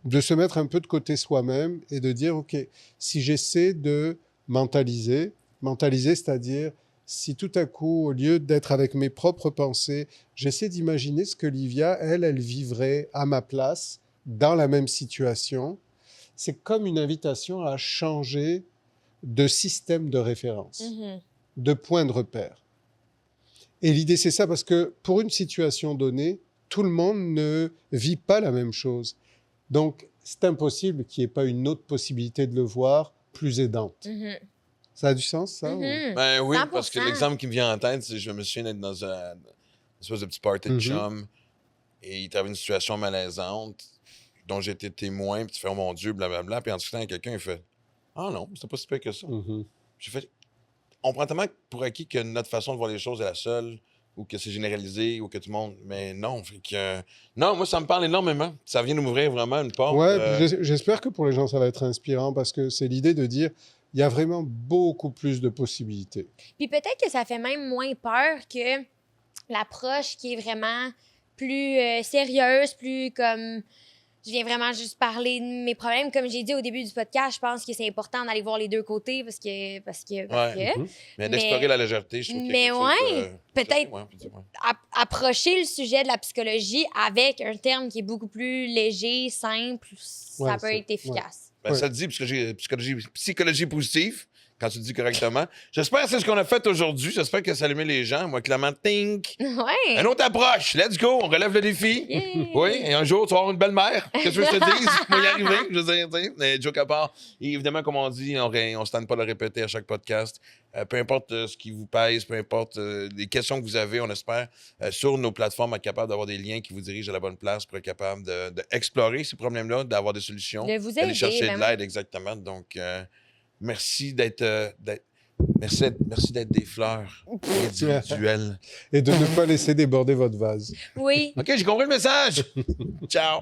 de se mettre un peu de côté soi-même et de dire, OK, si j'essaie de mentaliser, c'est-à-dire si tout à coup, au lieu d'être avec mes propres pensées, j'essaie d'imaginer ce que Livia, elle vivrait à ma place, dans la même situation, c'est comme une invitation à changer de système de référence, de point de repère. Et l'idée, c'est ça, parce que pour une situation donnée, tout le monde ne vit pas la même chose. Donc, c'est impossible qu'il n'y ait pas une autre possibilité de le voir plus aidante. Ça a du sens, ça? Ben oui, 100%. parce que l'exemple qui me vient en tête, c'est je me souviens d'être dans une espèce de petit party de chum et il t'avait une situation malaisante dont j'étais témoin, puis tu fais « Oh mon Dieu, blablabla », puis en discutant avec quelqu'un, il fait Ah non, c'est pas si pire que ça. Mhm. J'ai fait... On prend tellement pour acquis que notre façon de voir les choses est la seule, ou que c'est généralisé, ou que tout le monde... Mais non, fait que... Non, moi, ça me parle énormément. Ça vient de m'ouvrir vraiment une porte. Ouais, puis j'espère que pour les gens, ça va être inspirant parce que c'est l'idée de dire il y a vraiment beaucoup plus de possibilités. Puis peut-être que ça fait même moins peur que l'approche qui est vraiment plus sérieuse, plus comme... Je viens vraiment juste parler de mes problèmes. Comme j'ai dit au début du podcast, je pense que c'est important d'aller voir les deux côtés parce que... Ouais. Mhm. Mais d'explorer la légèreté, je trouve qu'il y a Mais quelque chose ouais, de- peut-être- Ouais, peut-être, ouais. approcher le sujet de la psychologie avec un terme qui est beaucoup plus léger, simple, ça Ouais, peut ça- être efficace. Ben, Ouais. ça le dit, psychologie positive, quand tu le dis correctement. J'espère que c'est ce qu'on a fait aujourd'hui. J'espère que ça a allumé les gens. Moi, clairement, think. Ouais. Une autre approche. Let's go. On relève le défi. Yeah. Oui, et un jour, tu vas avoir une belle-mère. Qu'est-ce que tu veux que je te dise? Moi, y arriver. Je veux dire, tu sais. Mais joke à part. Et évidemment, comme on dit, on ne se tente pas de le répéter à chaque podcast. Peu importe ce qui vous pèse, peu importe les questions que vous avez, on espère, sur nos plateformes, être capable d'avoir des liens qui vous dirigent à la bonne place pour être capable d'explorer ces problèmes-là, d'avoir des solutions. De vous D'aller aider, chercher de vraiment. l'aide, exactement. Donc, merci d'être des fleurs individuelles. Et de ne pas laisser déborder votre vase. Oui. OK, j'ai compris le message. Ciao.